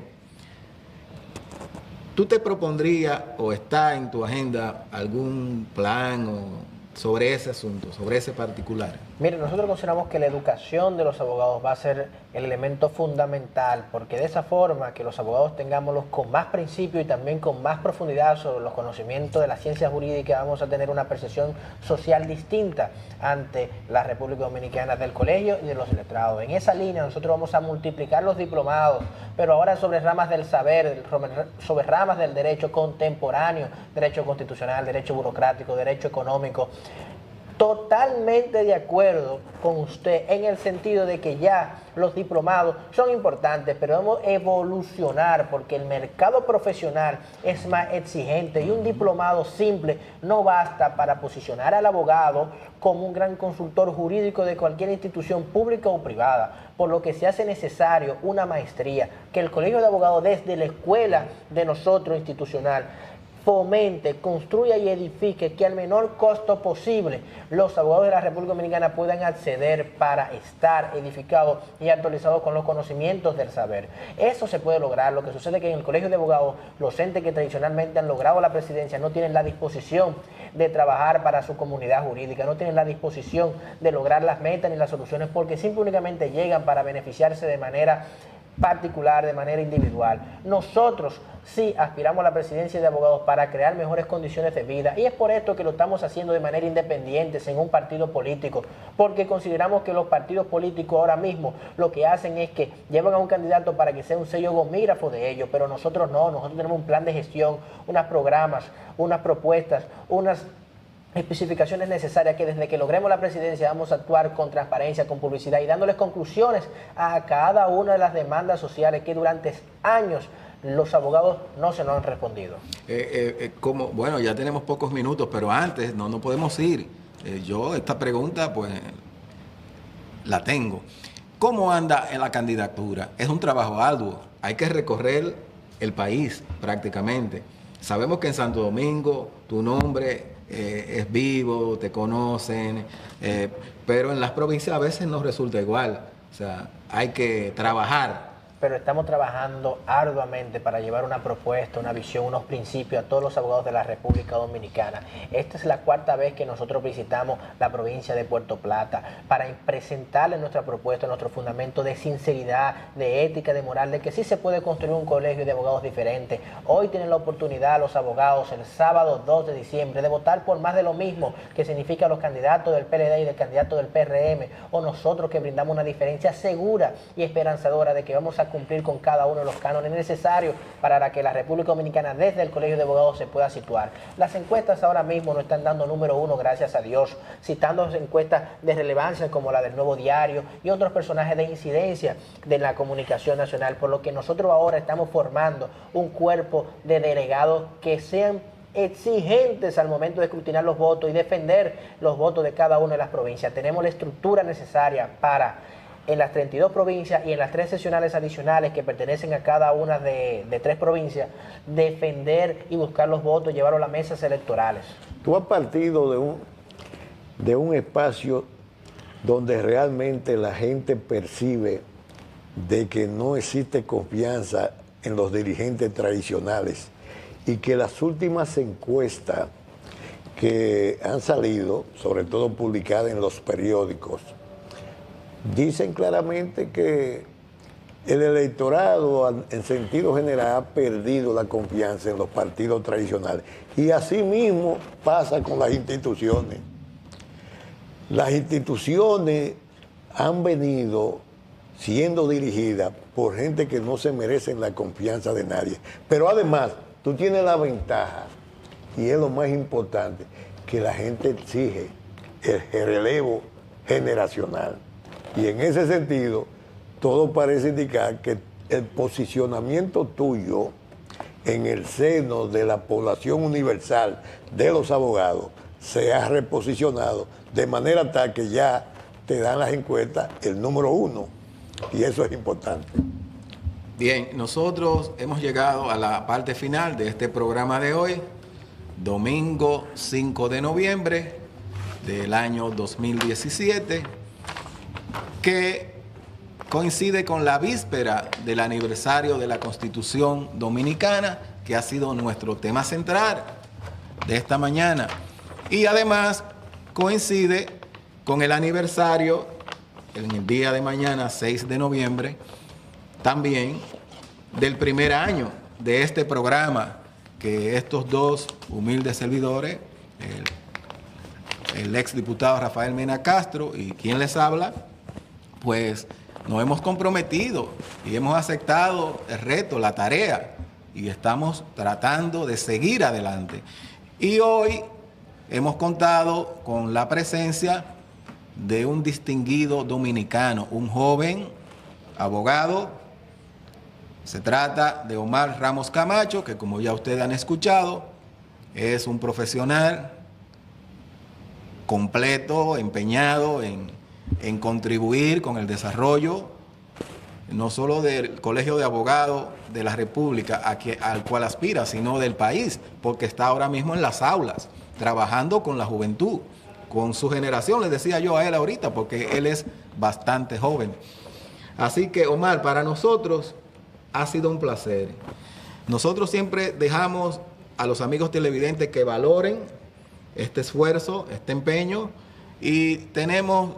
¿Tú te propondrías o está en tu agenda algún plan sobre ese asunto, sobre ese particular? Mire, nosotros consideramos que la educación de los abogados va a ser el elemento fundamental, porque de esa forma que los abogados tengámoslos con más principio y también con más profundidad sobre los conocimientos de la ciencia jurídica, vamos a tener una percepción social distinta ante la República Dominicana del colegio y de los letrados. En esa línea nosotros vamos a multiplicar los diplomados, pero ahora sobre ramas del saber, sobre ramas del derecho contemporáneo, derecho constitucional, derecho burocrático, derecho económico. Totalmente de acuerdo con usted en el sentido de que ya los diplomados son importantes, pero debemos evolucionar porque el mercado profesional es más exigente y un diplomado simple no basta para posicionar al abogado como un gran consultor jurídico de cualquier institución pública o privada, por lo que se hace necesario una maestría, que el Colegio de Abogados desde la escuela de nosotros institucional fomente, construya y edifique que al menor costo posible los abogados de la República Dominicana puedan acceder para estar edificados y actualizados con los conocimientos del saber. Eso se puede lograr. Lo que sucede es que en el Colegio de Abogados, los entes que tradicionalmente han logrado la presidencia no tienen la disposición de trabajar para su comunidad jurídica, no tienen la disposición de lograr las metas ni las soluciones porque simple únicamente llegan para beneficiarse de manera particular, de manera individual. Nosotros sí aspiramos a la presidencia de abogados para crear mejores condiciones de vida y es por esto que lo estamos haciendo de manera independiente, sin un partido político, porque consideramos que los partidos políticos ahora mismo lo que hacen es que llevan a un candidato para que sea un sello gomígrafo de ellos, pero nosotros no, nosotros tenemos un plan de gestión, unos programas, unas propuestas, unas especificaciones necesarias que desde que logremos la presidencia vamos a actuar con transparencia, con publicidad y dándoles conclusiones a cada una de las demandas sociales que durante años los abogados no se nos han respondido. Bueno, ya tenemos pocos minutos, pero antes no podemos ir. Yo esta pregunta pues la tengo. ¿Cómo anda en la candidatura? Es un trabajo arduo, hay que recorrer el país prácticamente. Sabemos que en Santo Domingo tu nombre es vivo, te conocen, pero en las provincias a veces no resulta igual. O sea, hay que trabajar pero estamos trabajando arduamente para llevar una propuesta, una visión, unos principios a todos los abogados de la República Dominicana. Esta es la cuarta vez que nosotros visitamos la provincia de Puerto Plata para presentarles nuestra propuesta, nuestro fundamento de sinceridad, de ética, de moral, de que sí se puede construir un colegio de abogados diferente. Hoy tienen la oportunidad los abogados el sábado 2 de diciembre de votar por más de lo mismo que significa los candidatos del PLD y del candidato del PRM, o nosotros que brindamos una diferencia segura y esperanzadora de que vamos a cumplir con cada uno de los cánones necesarios para que la República Dominicana desde el Colegio de Abogados se pueda situar. Las encuestas ahora mismo nos están dando número 1, gracias a Dios, citando encuestas de relevancia como la del Nuevo Diario y otros personajes de incidencia de la comunicación nacional, por lo que nosotros ahora estamos formando un cuerpo de delegados que sean exigentes al momento de escrutinar los votos y defender los votos de cada una de las provincias. Tenemos la estructura necesaria para, en las 32 provincias y en las 3 seccionales adicionales que pertenecen a cada una de 3 provincias, defender y buscar los votos y llevarlos a las mesas electorales. Tú has partido de un espacio donde realmente la gente percibe de que no existe confianza en los dirigentes tradicionales y que las últimas encuestas que han salido, sobre todo publicadas en los periódicos, dicen claramente que el electorado en sentido general ha perdido la confianza en los partidos tradicionales. Y así mismo pasa con las instituciones. Las instituciones han venido siendo dirigidas por gente que no se merecen la confianza de nadie. Pero además, tú tienes la ventaja, y es lo más importante, que la gente exige el relevo generacional. Y en ese sentido, todo parece indicar que el posicionamiento tuyo en el seno de la población universal de los abogados se ha reposicionado de manera tal que ya te dan las encuestas el número 1. Y eso es importante. Bien, nosotros hemos llegado a la parte final de este programa de hoy, domingo 5 de noviembre del año 2017, que coincide con la víspera del aniversario de la Constitución Dominicana, que ha sido nuestro tema central de esta mañana. Y además coincide con el aniversario, en el día de mañana, 6 de noviembre, también del primer año de este programa, que estos dos humildes servidores, el exdiputado Rafael Mena Castro y quien les habla, pues nos hemos comprometido y hemos aceptado el reto, la tarea, y estamos tratando de seguir adelante. Y hoy hemos contado con la presencia de un distinguido dominicano, un joven abogado. Se trata de Omar Ramos Camacho, que como ya ustedes han escuchado, es un profesional completo, empeñado en contribuir con el desarrollo no solo del Colegio de Abogados de la República al cual aspira, sino del país, porque está ahora mismo en las aulas, trabajando con la juventud, con su generación, les decía yo a él ahorita, porque él es bastante joven. Así que, Omar, para nosotros ha sido un placer. Nosotros siempre dejamos a los amigos televidentes que valoren este esfuerzo, este empeño, y tenemos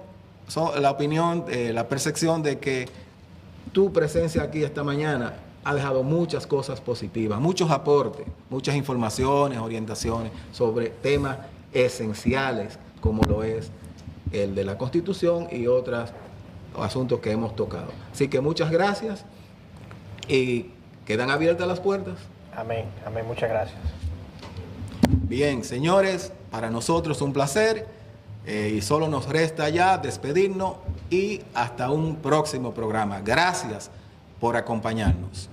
la opinión, la percepción de que tu presencia aquí esta mañana ha dejado muchas cosas positivas, muchos aportes, muchas informaciones, orientaciones sobre temas esenciales como lo es el de la Constitución y otros asuntos que hemos tocado. Así que muchas gracias y quedan abiertas las puertas. Amén, amén, muchas gracias. Bien, señores, para nosotros un placer y solo nos resta ya despedirnos y hasta un próximo programa. Gracias por acompañarnos.